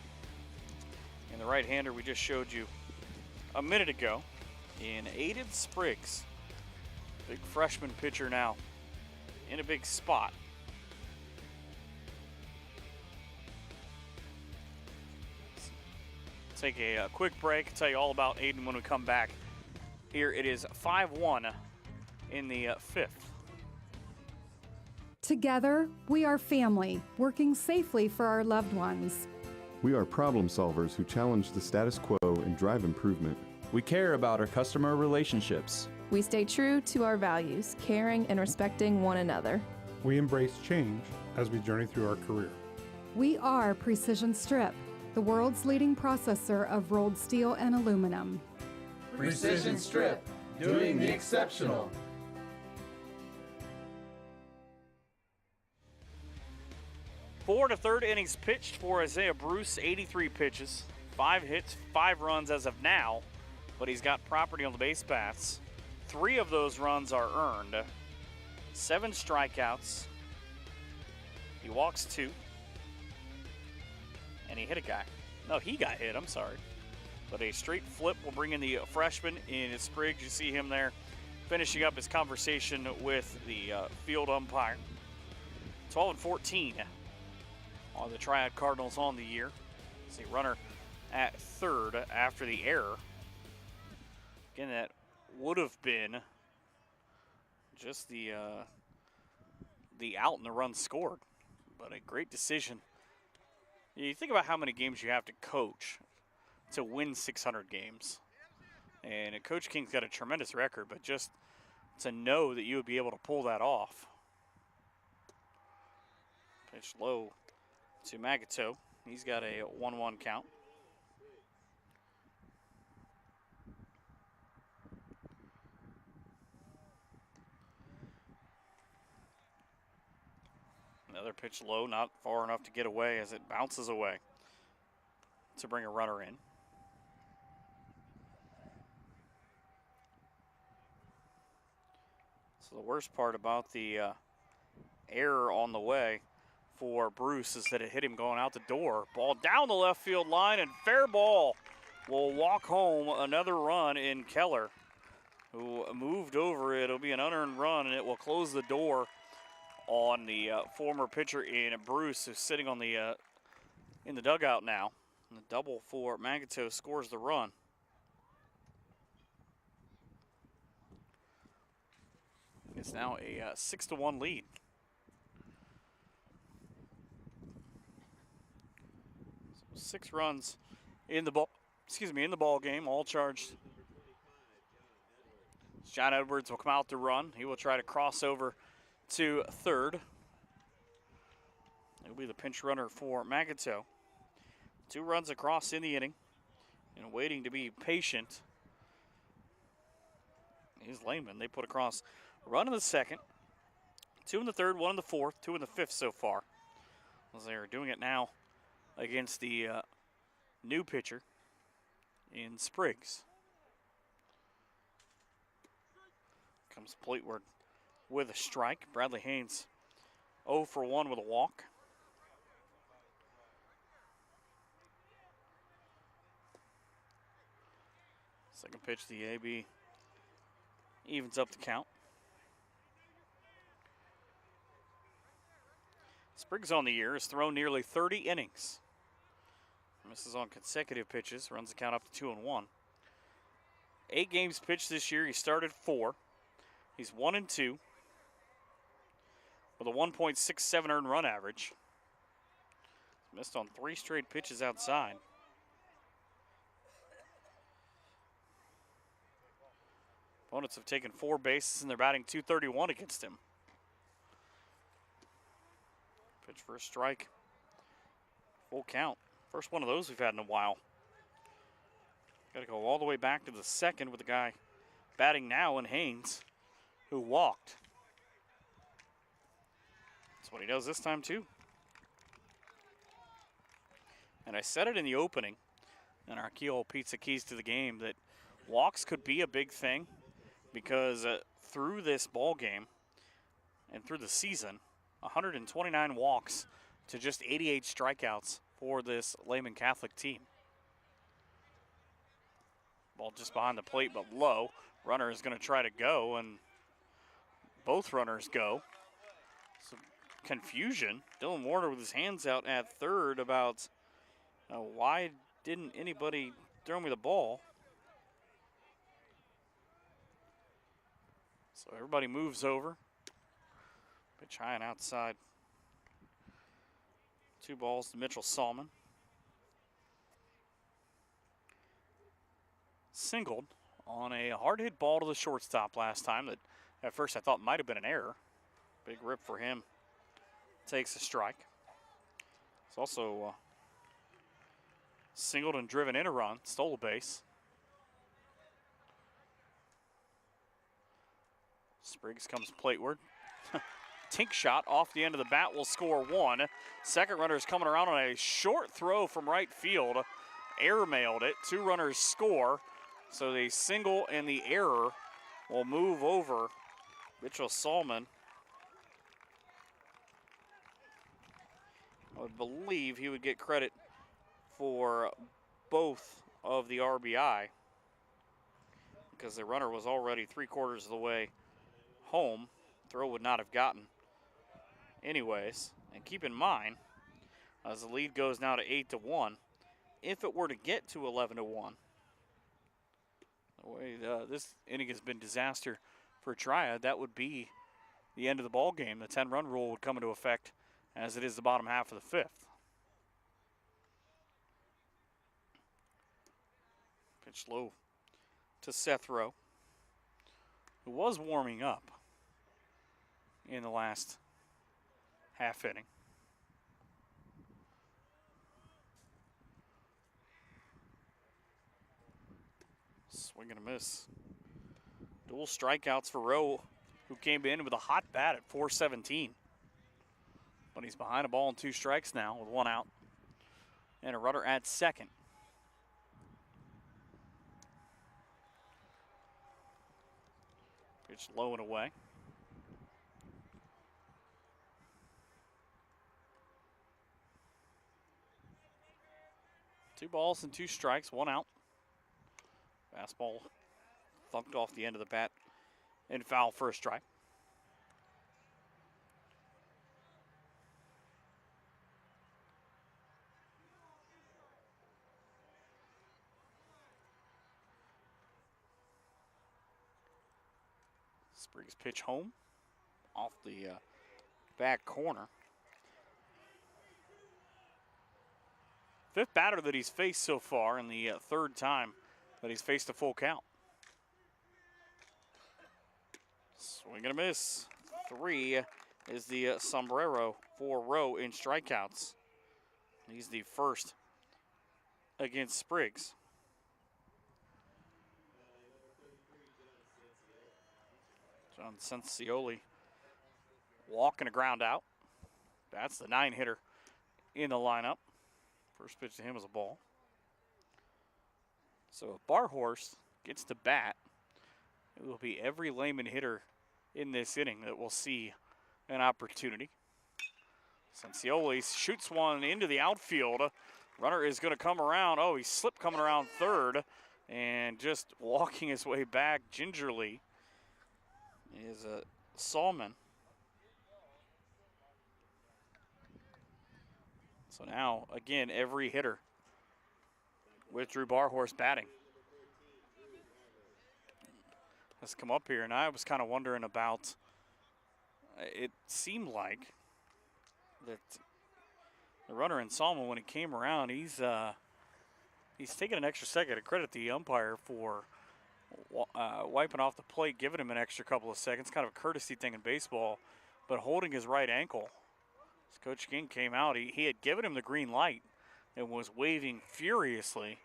and the right-hander we just showed you a minute ago in Aiden Spriggs. Big freshman pitcher now in a big spot. Take a quick break. I'll tell you all about Aiden when we come back. Here it is 5-1 in the 5th. Together, we are family, working safely for our loved ones. We are problem solvers who challenge the status quo and drive improvement. We care about our customer relationships. We stay true to our values, caring and respecting one another. We embrace change as we journey through our career. We are Precision Strip, the world's leading processor of rolled steel and aluminum. Precision Strip, doing the exceptional. Four to third innings pitched for Isaiah Bruce, 83 pitches, 5 hits, 5 runs as of now, but he's got property on the base paths. 3 of those runs are earned, 7 strikeouts. He walks 2, and he hit a guy. No, he got hit, I'm sorry. But a straight flip will bring in the freshman in Spriggs. You see him there finishing up his conversation with the field umpire. 12-14 are the Triad Cardinals on the year. See runner at third after the error. Again, that would have been just the out and the run scored. But a great decision. You think about how many games you have to coach to win 600 games. And Coach King's got a tremendous record, but just to know that you would be able to pull that off. Pitch low to Magato. He's got a 1-1 count. Another pitch low, not far enough to get away as it bounces away. to bring a runner in. So the worst part about the error on the way for Bruce is that it hit him going out the door. Ball down the left field line, and fair ball will walk home another run in Keller, who moved over it. It'll be an unearned run, and it will close the door on the former pitcher in Bruce, who's sitting on the in the dugout now. And the double for Mankato scores the run. It's now a 6-1 lead. So 6 runs in the ball. In the ball game, all charged. John Edwards will come out to run. He will try to cross over to third. He'll be the pinch runner for Mankato. 2 runs across in the inning, and waiting to be patient is LEHMAN. They put across a run in the second, 2 in the third, 1 in the fourth, 2 in the fifth so far. As they are doing it now against the new pitcher in Spriggs. Comes Plateward with a strike. Bradley Haynes 0 for 1 with a walk. Second pitch, the AB evens up the count. Spriggs on the year has thrown nearly 30 innings. Misses on consecutive pitches, runs the count up to 2-1. 8 games pitched this year. He started 4. He's 1-2 with a 1.67 earned run average. He's missed on 3 straight pitches outside. Opponents have taken 4 bases and they're batting .231 against him. Pitch for a strike. Full count. First one of those we've had in a while. Got to go all the way back to the second with the guy batting now in Haynes, who walked. That's what he does this time too. And I said it in the opening in our Keyhole Pizza Keys to the Game that walks could be a big thing because through this ball game and through the season, 129 walks to just 88 strikeouts for this LEHMAN Catholic team. Ball just behind the plate but low. Runner is going to try to go, and both runners go. Some confusion. Dylan Warner with his hands out at third about why didn't anybody throw me the ball? So everybody moves over. Pitch high and outside. 2 balls to Mitchell Salmon. Singled on a hard hit ball to the shortstop last time that at first I thought might have been an error. Big rip for him. Takes a strike. It's also singled and driven in a run, stole a base. Spriggs comes plateward. Tink shot off the end of the bat will score 1. Second runner is coming around on a short throw from right field. Airmailed it. 2 runners score. So the single and the error will move over Mitchell Salmon. I would believe he would get credit for both of the RBI because the runner was already 3/4 of the way home. Throw would not have gotten anyways. And keep in mind, as the lead goes now to 8-1, if it were to get to 11-1, the way this inning has been disaster for Triad, that would be the end of the ball game. The 10-run rule would come into effect as it is the bottom half of the 5th. Pitch low to Seth Rowe, who was warming up in the last half inning. Swing and a miss. Dual strikeouts for Rowe, who came in with a hot bat at 417. But he's behind a ball and 2 strikes now with 1 out. And a runner at second. Pitch low and away. Two balls and two strikes, one out. Fastball thumped off the end of the bat and foul for a strike. Spriggs pitch home off the back corner. Fifth batter that he's faced so far, and the third time that he's faced a full count. Swing and a miss. 3 is the sombrero for Rowe in strikeouts. He's the first against Spriggs. John Cencioli walking a ground out. That's the 9-hitter in the lineup. First pitch to him is a ball. So if Barhorst gets to bat, it will be every Lehman hitter in this inning that will see an opportunity. Cencioli shoots one into the outfield. Runner is going to come around. Oh, he slipped coming around third, and just walking his way back gingerly is Salmon. So now, again, every hitter with Drew Barhorst batting has come up here, and I was kind of wondering about, it seemed like that the runner in Salmon, when he came around, he's taking an extra second to credit the umpire for wiping off the plate, giving him an extra couple of seconds, kind of a courtesy thing in baseball, but holding his right ankle. As Coach King came out, he had given him the green light and was waving furiously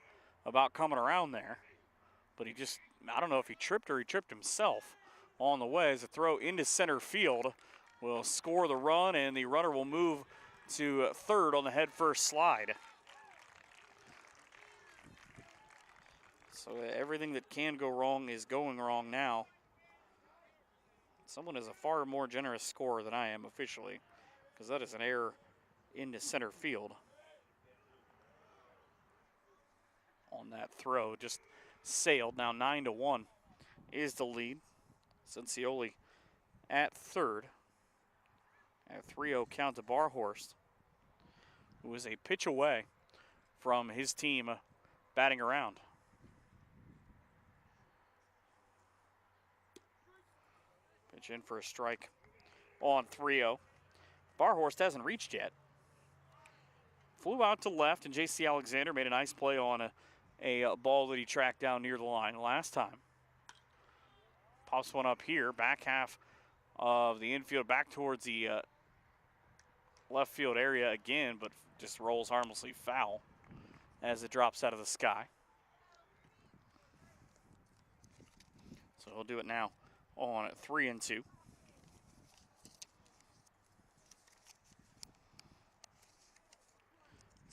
about coming around there. But he just, I don't know if he tripped or he tripped himself on the way, as a throw into center field will score the run, and the runner will move to third on the head first slide. So everything that can go wrong is going wrong now. Someone is a far more generous scorer than I am officially, because that is an error into center field on that throw. Just sailed. Now 9-1 is the lead. Cencioli at third. At 3-0 count to Barhorst, who is a pitch away from his team batting around. Pitch in for a strike on 3-0. Barhorst hasn't reached yet. Flew out to left, and J.C. Alexander made a nice play on a ball that he tracked down near the line last time. Pops one up here, back half of the infield, back towards the left field area again, but just rolls harmlessly foul as it drops out of the sky. So he'll do it now on 3-2. See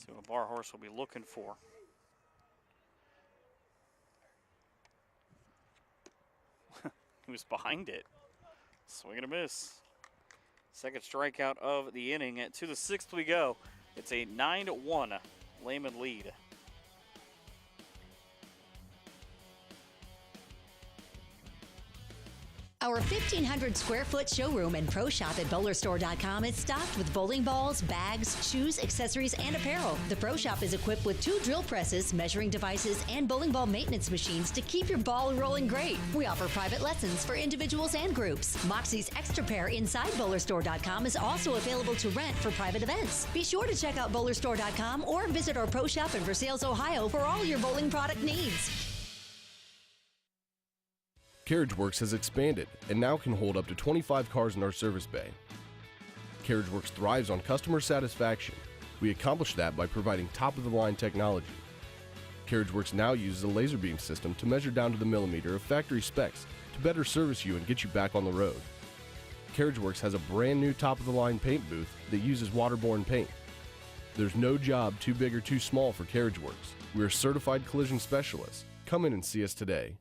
what Barhorst will be looking for. He was behind it. Swing and a miss. Second strikeout of the inning. To the sixth we go. It's a 9-1 Lehman lead. Our 1,500 square foot showroom and pro shop at bowlerstore.com is stocked with bowling balls, bags, shoes, accessories, and apparel. The pro shop is equipped with 2 drill presses, measuring devices, and bowling ball maintenance machines to keep your ball rolling great. We offer private lessons for individuals and groups. Moxie's Extra Pair inside bowlerstore.com is also available to rent for private events. Be sure to check out bowlerstore.com or visit our pro shop in Versailles, Ohio for all your bowling product needs. CarriageWorks has expanded and now can hold up to 25 cars in our service bay. CarriageWorks thrives on customer satisfaction. We accomplish that by providing top-of-the-line technology. CarriageWorks now uses a laser beam system to measure down to the millimeter of factory specs to better service you and get you back on the road. CarriageWorks has a brand new top-of-the-line paint booth that uses waterborne paint. There's no job too big or too small for CarriageWorks. We are certified collision specialists. Come in and see us today.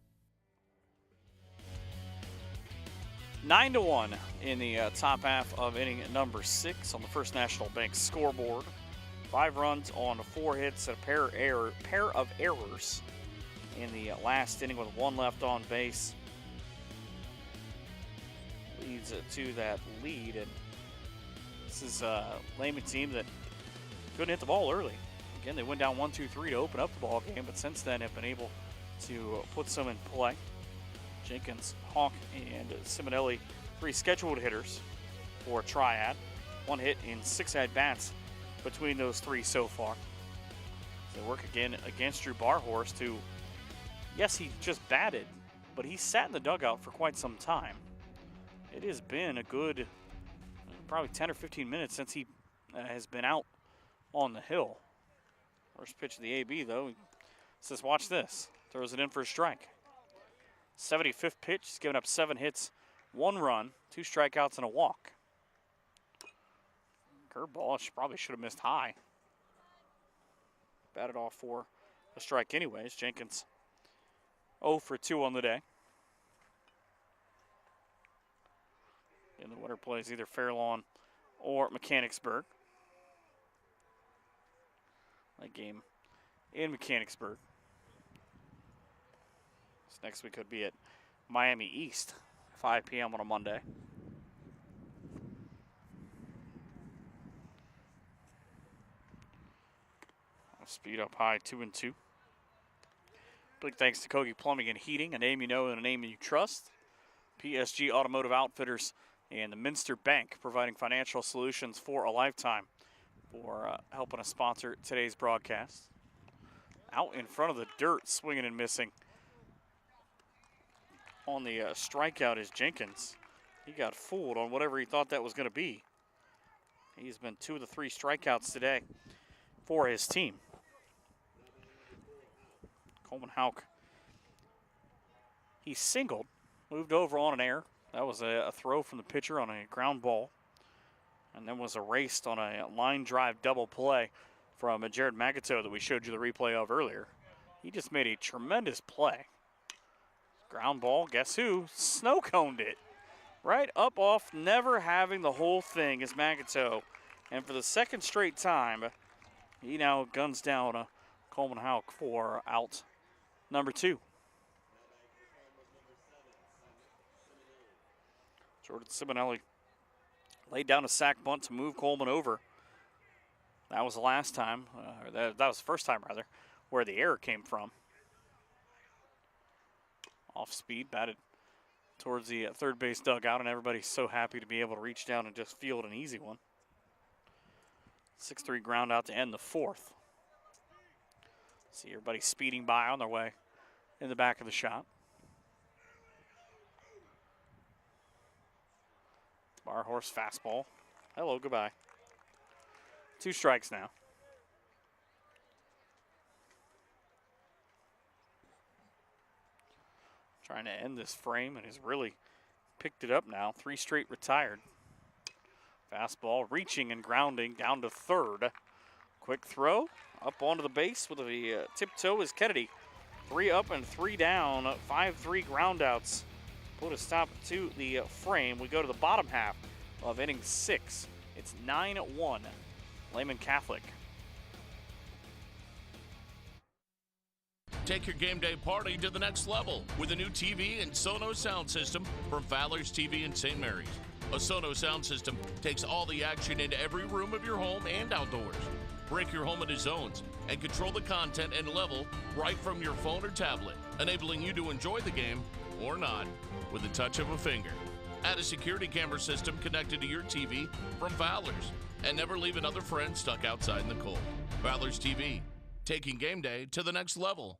9-1 in the top half of inning number 6 on the First National Bank scoreboard. 5 runs on 4 hits and a pair of errors in the last inning with 1 left on base. Leads to that lead, and this is a Lehman team that couldn't hit the ball early. Again, they went down 1-2-3 to open up the ball game, but since then have been able to put some in play. Jenkins, Hawk, and Simonelli, 3 scheduled hitters for Triad. 1 hit in 6 at-bats between those 3 so far. They work again against Drew Barhorst, who, yes, he just batted, but he sat in the dugout for quite some time. It has been a good, probably 10 or 15 minutes since he has been out on the hill. First pitch of the AB, though, he says, watch this. Throws it in for a strike. 75th pitch, he's given up 7 hits, 1 run, 2 strikeouts, and a walk. Curveball probably should have missed high. Batted off for a strike anyways. Jenkins 0 for 2 on the day. And the winner plays either Fairlawn or Mechanicsburg. That game in Mechanicsburg. This next week could be at Miami East, 5 p.m. on a Monday. Speed up high, 2-2. Big thanks to Kogi Plumbing and Heating, a name you know and a name you trust. PSG Automotive Outfitters and the Minster Bank, providing financial solutions for a lifetime, for helping us sponsor today's broadcast. Out in front of the dirt, swinging and missing. On the strikeout is Jenkins. He got fooled on whatever he thought that was going to be. He's been 2 of the 3 strikeouts today for his team. Coleman Houck, he singled, moved over on an error. That was a throw from the pitcher on a ground ball, and then was erased on a line drive double play from Jared Magato that we showed you the replay of earlier. He just made a tremendous play. Ground ball, guess who? Snow coned it. Right up off, never having the whole thing is Magato. And for the 2nd straight time, he now guns down Coleman Houck for out number 2. Jordan Simonelli laid down a sac bunt to move Coleman over. That was the last time, that was the first time rather, where the error came from. Off speed, batted towards the 3rd base dugout, and everybody's so happy to be able to reach down and just field an easy one. 6-3 ground out to end the 4th. See everybody speeding by on their way in the back of the shop. Barhorse fastball. Hello, goodbye. 2 strikes now. Trying to end this frame, and has really picked it up now. 3 straight retired. Fastball reaching and grounding down to 3rd. Quick throw up onto the base with a tiptoe is Kennedy. 3 up and 3 down. 5-3 ground outs. Put a stop to the frame. We go to the bottom half of inning 6. It's 9-1. Lehman Catholic. Take your game day party to the next level with a new TV and Sonos sound system from Fowler's TV in St. Mary's. A Sonos sound system takes all the action into every room of your home and outdoors. Break your home into zones and control the content and level right from your phone or tablet, enabling you to enjoy the game or not with the touch of a finger. Add a security camera system connected to your TV from Fowler's, and never leave another friend stuck outside in the cold. Fowler's TV, taking game day to the next level.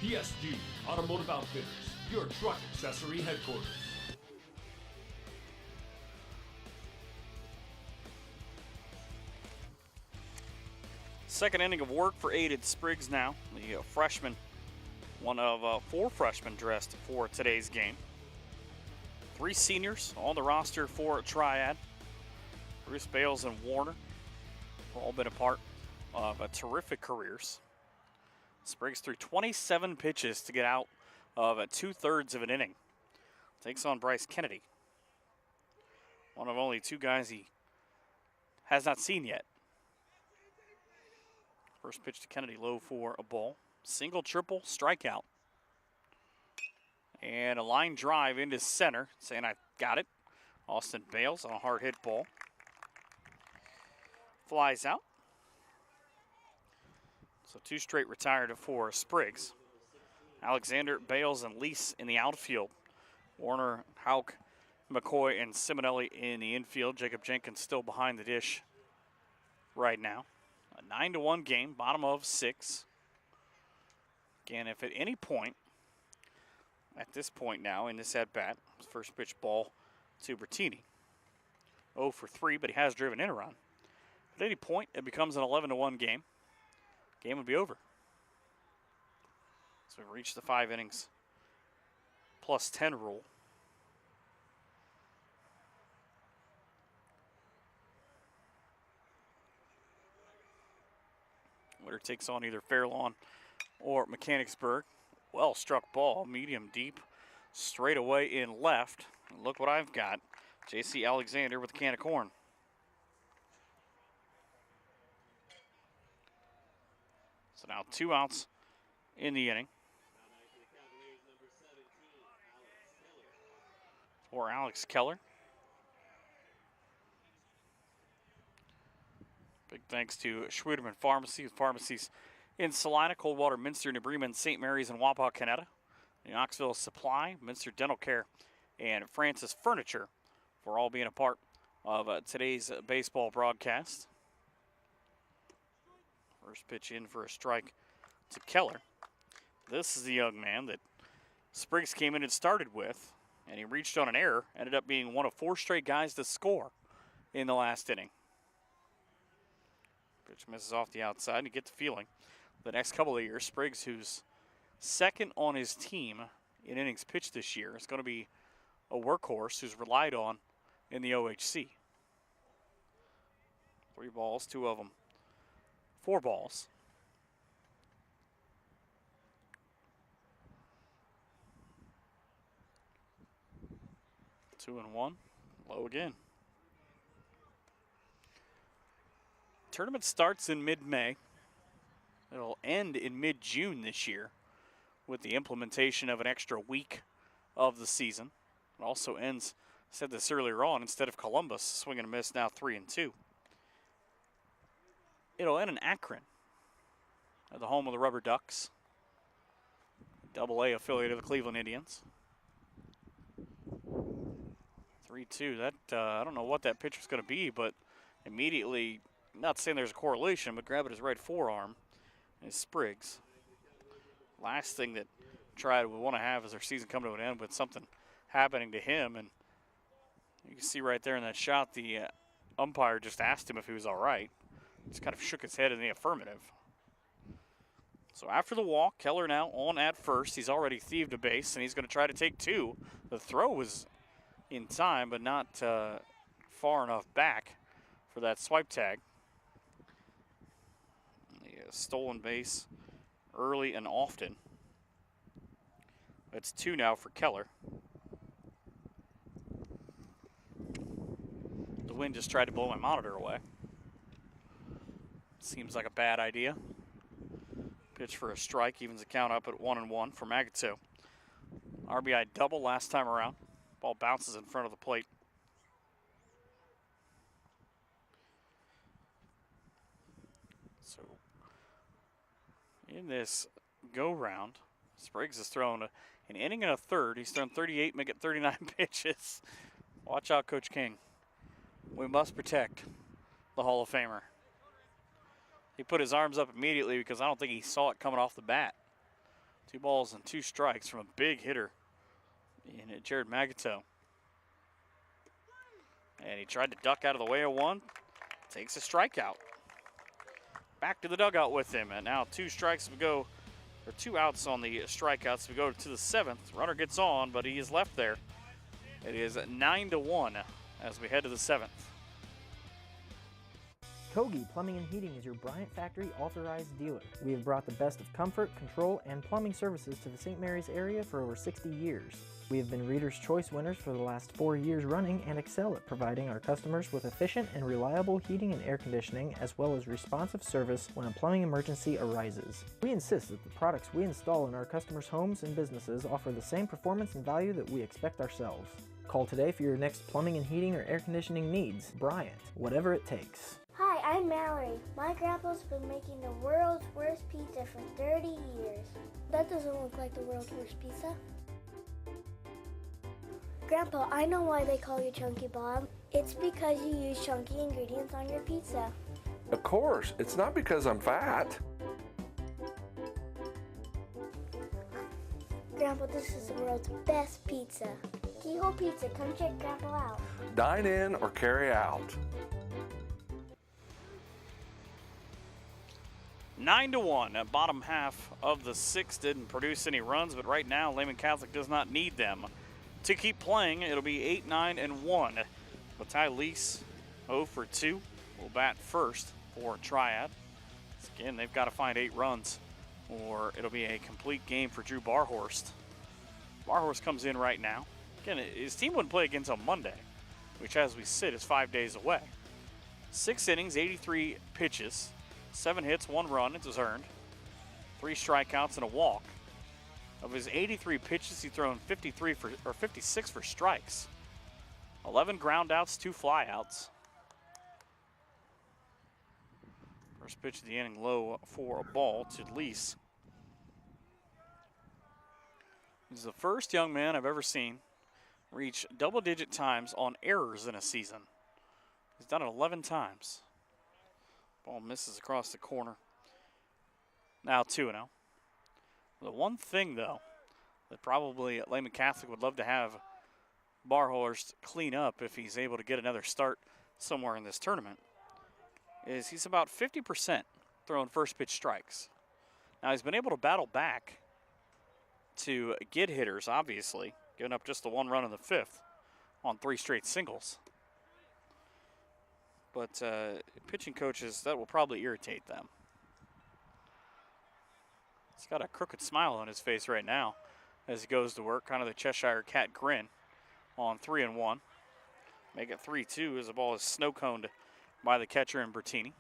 PSG Automotive Outfitters, your truck accessory headquarters. Second inning of work for Aiden Spriggs now. The freshman, one of 4 freshmen dressed for today's game. 3 seniors on the roster for Triad. Bruce Bales and Warner have all been a part of terrific careers. Spriggs threw 27 pitches to get out of 2/3 of an inning. Takes on Bryce Kennedy, one of only 2 guys he has not seen yet. First pitch to Kennedy, low for a ball. Single, triple, strikeout. And a line drive into center, saying I got it. Austin Bales on a hard hit ball. Flies out. So 2 straight retired for Spriggs. Alexander, Bales, and Lease in the outfield. Warner, Hauk, McCoy, and Simonelli in the infield. Jacob Jenkins still behind the dish right now. A 9-1 game, bottom of 6. Again, if at any point, at this point now in this at-bat, first pitch ball to Bertini. 0 for 3, but he has driven in a run. At any point, it becomes an 11-1 game. Game would be over. So we've reached the 5 innings plus 10 rule. Winner takes on either Fairlawn or Mechanicsburg. Well struck ball, medium deep, straight away in left. And look what I've got. J.C. Alexander with a can of corn. So now 2 outs in the inning for Alex Keller. Big thanks to Schwieterman Pharmacy, with pharmacies in Salina, Coldwater, Minster, New Bremen, St. Mary's, and Wapak, Canetta. Knoxville Supply, Minster Dental Care, and Francis Furniture for all being a part of today's baseball broadcast. First pitch in for a strike to Keller. This is the young man that Spriggs came in and started with, and he reached on an error, ended up being one of 4 straight guys to score in the last inning. Pitch misses off the outside, and you get the feeling the next couple of years, Spriggs, who's second on his team in innings pitched this year, is going to be a workhorse who's relied on in the OHC. 3 balls, 2 of them 4 balls. Two and 1, low again. Tournament starts in mid-May. It'll end in mid-June this year with the implementation of an extra week of the season. It also ends, I said this earlier on, instead of Columbus swinging a miss, now 3-2. It'll end in Akron, at the home of the Rubber Ducks, Double-A affiliate of the Cleveland Indians. 3-2. That I don't know what that pitch was going to be, but immediately, not saying there's a correlation, but grabbing his right forearm is Spriggs. Last thing that Triad would want to have is their season come to an end with something happening to him. And you can see right there in that shot, the umpire just asked him if he was all right. Just kind of shook his head in the affirmative. So after the walk, Keller now on at first. He's already thieved a base, and he's going to try to take 2. The throw was in time, but not far enough back for that swipe tag. The stolen base early and often. That's 2 now for Keller. The wind just tried to blow my monitor away. Seems like a bad idea. Pitch for a strike, evens the count up at 1-1 for Magato. RBI double last time around. Ball bounces in front of the plate. So in this go-round, Spriggs has thrown an inning and a third. He's thrown 38, make it 39 pitches. Watch out, Coach King. We must protect the Hall of Famer. He put his arms up immediately because I don't think he saw it coming off the bat. 2 balls and 2 strikes from a big hitter in Jared Magato. And he tried to duck out of the way of one. Takes a strikeout. back to the dugout with him. And now 2 strikes we go, or 2 outs on the strikeouts. We go to the 7th. Runner gets on, but he is left there. It is 9-1 as we head to the 7th. Kogi Plumbing and Heating is your Bryant Factory authorized dealer. We have brought the best of comfort, control, and plumbing services to the St. Mary's area for over 60 years. We have been Reader's Choice winners for the last 4 years running and excel at providing our customers with efficient and reliable heating and air conditioning, as well as responsive service when a plumbing emergency arises. We insist that the products we install in our customers' homes and businesses offer the same performance and value that we expect ourselves. Call today for your next plumbing and heating or air conditioning needs. Bryant, whatever it takes. Hi, I'm Mallory. My grandpa's been making the world's worst pizza for 30 years. That doesn't look like the world's worst pizza. Grandpa, I know why they call you Chunky Bob. It's because you use chunky ingredients on your pizza. Of course, it's not because I'm fat. Grandpa, this is the world's best pizza. Keyhole Pizza, come check Grandpa out. Dine in or carry out. 9-1. That bottom half of the 6th didn't produce any runs, but right now Lehman Catholic does not need them to keep playing. It'll be 8-9-1. But Ty Lease, 0 for 2, will bat first for Triad. Again, they've got to find 8 runs, or it'll be a complete game for Drew Barhorst. Barhorst comes in right now. Again, his team wouldn't play again until Monday, which as we sit is 5 days away. 6 innings, 83 pitches. 7 hits, 1 run, it was earned. 3 strikeouts and a walk. Of his 83 pitches, he's thrown 56 for strikes. 11 ground outs, 2 flyouts. First pitch of the inning low for a ball to Lease. He's the first young man I've ever seen reach double-digit times on errors in a season. He's done it 11 times. Ball misses across the corner. Now 2-0. The one thing, though, that probably Lehman Catholic would love to have Barhorst clean up if he's able to get another start somewhere in this tournament is he's about 50% throwing first pitch strikes. Now he's been able to battle back to get hitters, obviously, giving up just the 1 run in the 5th on 3 straight singles. But pitching coaches, that will probably irritate them. He's got a crooked smile on his face right now as he goes to work, kind of the Cheshire Cat grin on 3-1. Make it 3-2 as the ball is snow-coned by the catcher in Bertini.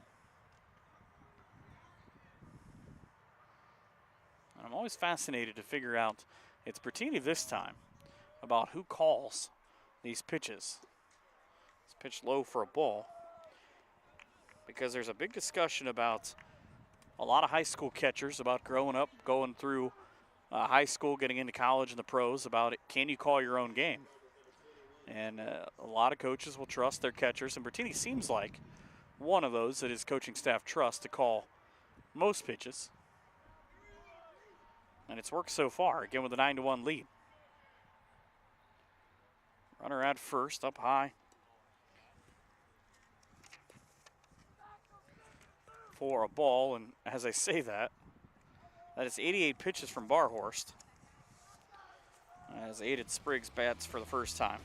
And I'm always fascinated to figure out, it's Bertini this time, about who calls these pitches. It's pitched low for a ball, because there's a big discussion about a lot of high school catchers about growing up, going through high school, getting into college and the pros, about it, can you call your own game? And a lot of coaches will trust their catchers, and Bertini seems like one of those that his coaching staff trusts to call most pitches. And it's worked so far, again with a 9-1 lead. Runner at first, up high. For a ball, and as I say that is 88 pitches from Barhorst, as Aiden Spriggs bats for the first time.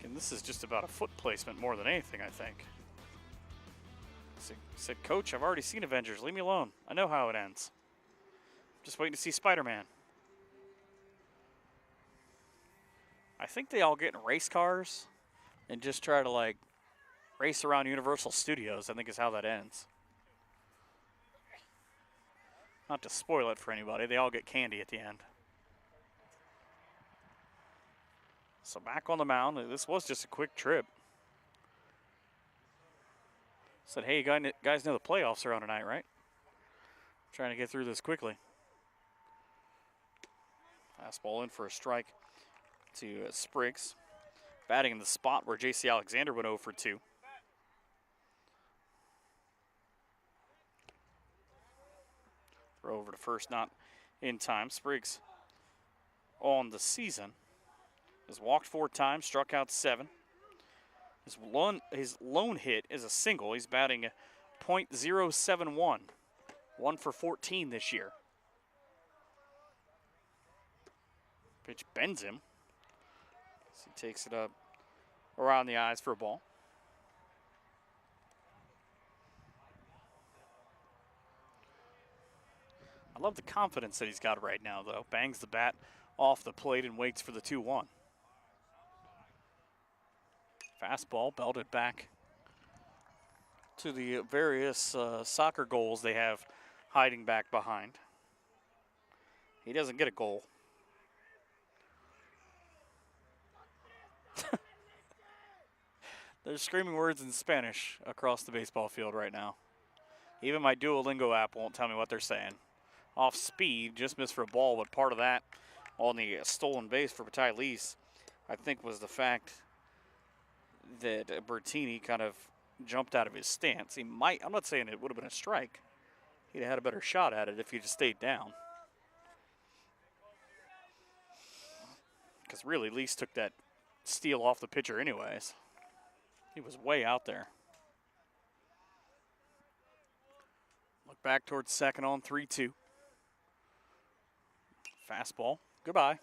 And this is just about a foot placement more than anything, I think. Said, Coach, I've already seen Avengers. Leave me alone. I know how it ends. Just waiting to see Spider-Man. I think they all get in race cars and just try to, like, race around Universal Studios, I think is how that ends. Not to spoil it for anybody, they all get candy at the end. So back on the mound, this was just a quick trip. Said, hey, you guys know the playoffs are on tonight, right? Trying to get through this quickly. Fastball in for a strike to Spriggs. Batting in the spot where J.C. Alexander went 0 for 2. Throw over to first, not in time. Spriggs on the season. Has walked 4 times, struck out 7. His lone hit is a single. He's batting .071, 1 for 14 this year. Pitch bends him. So he takes it up around the eyes for a ball. I love the confidence that he's got right now, though. Bangs the bat off the plate and waits for the 2-1. Fastball belted back to the various soccer goals they have hiding back behind. He doesn't get a goal. There's screaming words in Spanish across the baseball field right now. Even my Duolingo app won't tell me what they're saying. Off speed, just missed for a ball, but part of that on the stolen base for Batilese, I think, was the fact that Bertini kind of jumped out of his stance. He might, I'm not saying it would have been a strike. He'd have had a better shot at it if he just stayed down. Because really, Lease took that steal off the pitcher anyways. He was way out there. Look back towards second on 3-2. Fastball. Goodbye.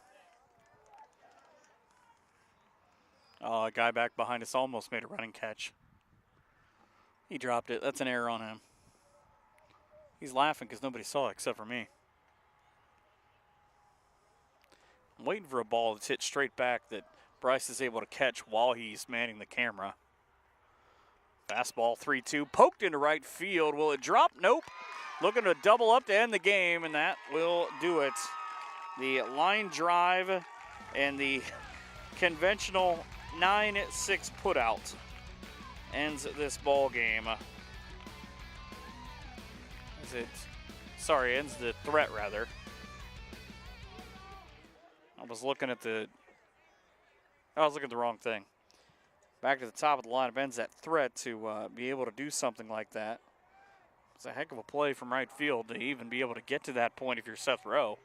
Oh, a guy back behind us almost made a running catch. He dropped it. That's an error on him. He's laughing because nobody saw it except for me. I'm waiting for a ball that's hit straight back that Bryce is able to catch while he's manning the camera. Fastball 3-2, poked into right field. Will it drop? Nope. Looking to double up to end the game, and that will do it. The line drive and the conventional 9-6 putout ends this ball game. Ends the threat rather. I was looking at the wrong thing. Back to the top of the lineup, ends that threat to be able to do something like that. It's a heck of a play from right field to even be able to get to that point if you're Seth Rowe.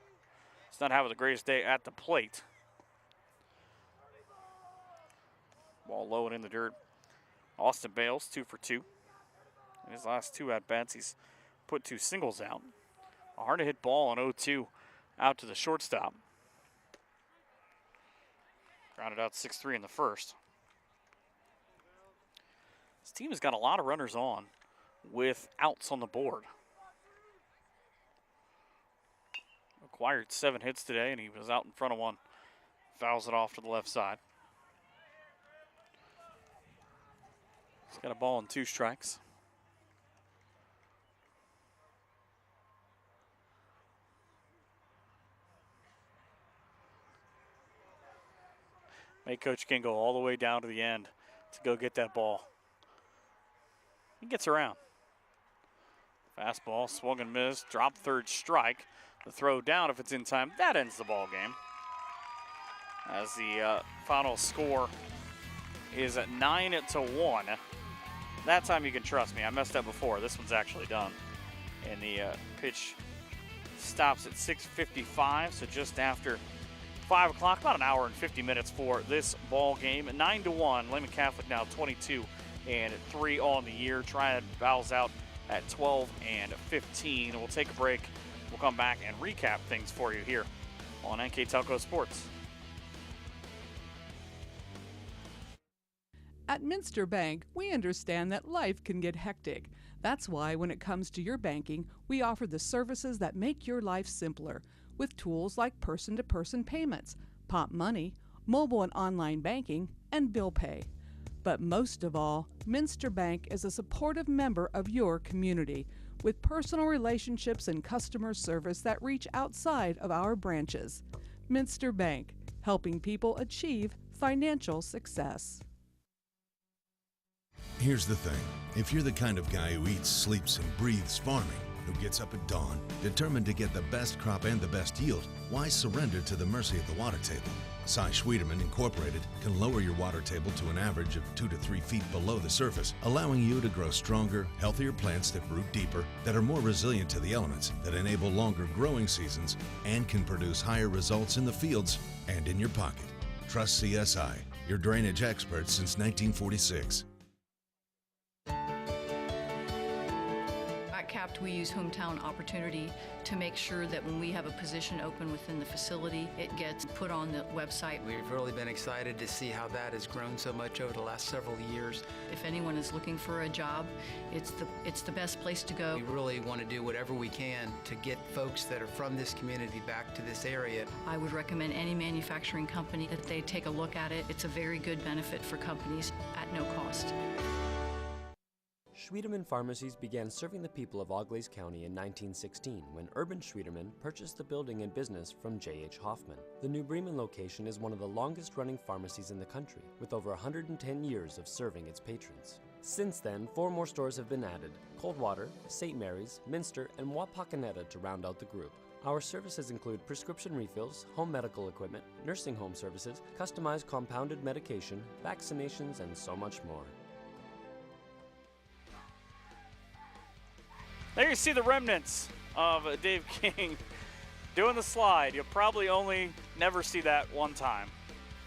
He's not having the greatest day at the plate. Ball low and in the dirt. Austin Bales, 2 for 2. In his last 2 at-bats, he's put 2 singles out. A hard-to-hit ball on 0-2 out to the shortstop. Grounded out 6-3 in the first. This team has got a lot of runners on with outs on the board. Acquired 7 hits today, and he was out in front of one. Fouls it off to the left side. He's got a ball and 2 strikes. Make Coach King go all the way down to the end to go get that ball. He gets around. Fastball, swung and missed, drop third strike. The throw down, if it's in time, that ends the ball game. As the final score is at 9-1. That time you can trust me. I messed up before. This one's actually done. And the pitch stops at 6:55, so just after 5 o'clock, about an hour and 50 minutes for this ball game. 9-1. Lehman Catholic now 22-3 on the year. Triad bows out at 12-15. We'll take a break. We'll come back and recap things for you here on NKTelco Sports. At Minster Bank, we understand that life can get hectic. That's why when it comes to your banking, we offer the services that make your life simpler with tools like person-to-person payments, Pop Money, mobile and online banking, and bill pay. But most of all, Minster Bank is a supportive member of your community with personal relationships and customer service that reach outside of our branches. Minster Bank, helping people achieve financial success. Here's the thing. If you're the kind of guy who eats, sleeps, and breathes farming, who gets up at dawn, determined to get the best crop and the best yield, why surrender to the mercy of the water table? Cy Schwiedemann Incorporated can lower your water table to an average of 2 to 3 feet below the surface, allowing you to grow stronger, healthier plants that root deeper, that are more resilient to the elements, that enable longer growing seasons, and can produce higher results in the fields and in your pocket. Trust CSI, your drainage experts since 1946. At CAPT, we use Hometown Opportunity to make sure that when we have a position open within the facility, it gets put on the website. We've really been excited to see how that has grown so much over the last several years. If anyone is looking for a job, it's the best place to go. We really want to do whatever we can to get folks that are from this community back to this area. I would recommend any manufacturing company that they take a look at it. It's a very good benefit for companies at no cost. Schwiedemann Pharmacies began serving the people of Auglaize County in 1916 when Urban Schwiedemann purchased the building and business from J.H. Hoffman. The New Bremen location is one of the longest-running pharmacies in the country, with over 110 years of serving its patrons. Since then, 4 more stores have been added: Coldwater, St. Mary's, Minster, and Wapakoneta to round out the group. Our services include prescription refills, home medical equipment, nursing home services, customized compounded medication, vaccinations, and so much more. There you see the remnants of Dave King doing the slide. You'll probably only never see that one time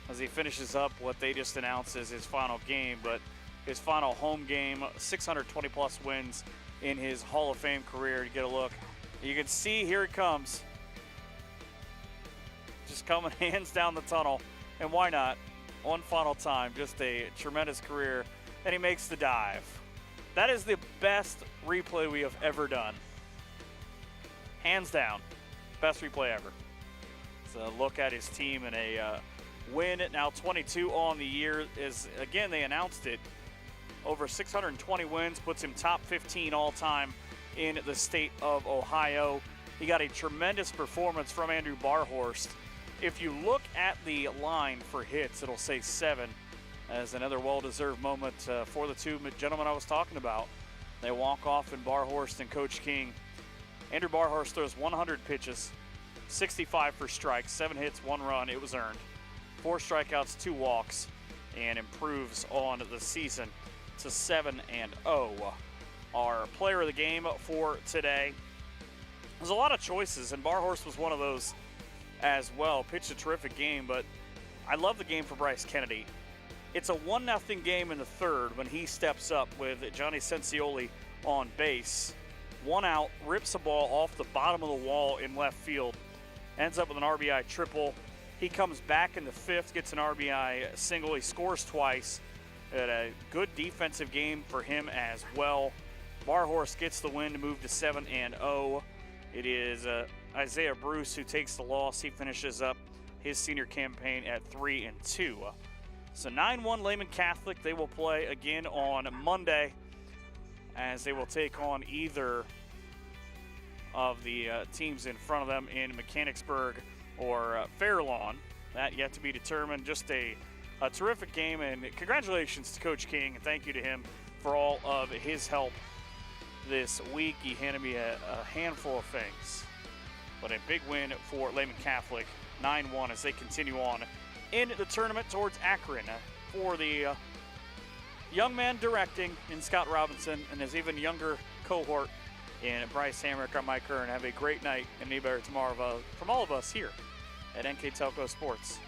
as he finishes up what they just announced as his final game, but his final home game, 620-plus wins in his Hall of Fame career. To get a look, you can see here it comes. Just coming hands down the tunnel, and why not? One final time, just a tremendous career, and he makes the dive. That is the best replay we have ever done. Hands down, best replay ever. It's a look at his team in a win, now 22 on the year. Is again, they announced it. Over 620 wins, puts him top 15 all-time in the state of Ohio. He got a tremendous performance from Andrew Barhorst. If you look at the line for hits, it'll say 7. As another well-deserved moment for the two gentlemen I was talking about. They walk off, and Barhorst and Coach King. Andrew Barhorst throws 100 pitches, 65 for strikes, 7 hits, 1 run. It was earned. 4 strikeouts, 2 walks, and improves on the season to 7-0. Our player of the game for today. There's a lot of choices, and Barhorst was one of those as well. Pitched a terrific game, but I love the game for Bryce Kennedy. It's a 1-0 game in the third when he steps up with Johnny Sensioli on base. 1 out, rips a ball off the bottom of the wall in left field. Ends up with an RBI triple. He comes back in the 5th, gets an RBI single. He scores twice. Had a good defensive game for him as well. Barhorst gets the win to move to 7-0. It is Isaiah Bruce who takes the loss. He finishes up his senior campaign at 3-2. So 9-1 Lehman Catholic. They will play again on Monday as they will take on either of the teams in front of them in Mechanicsburg or Fairlawn. That yet to be determined. Just a terrific game, and congratulations to Coach King, and thank you to him for all of his help this week. He handed me a handful of things, but a big win for Lehman Catholic, 9-1 as they continue on in the tournament towards Akron for the young man directing in Scott Robinson and his even younger cohort in Bryce Hamrick. I'm Mike Kern. Have a great night and be better tomorrow from all of us here at NKTelco Sports.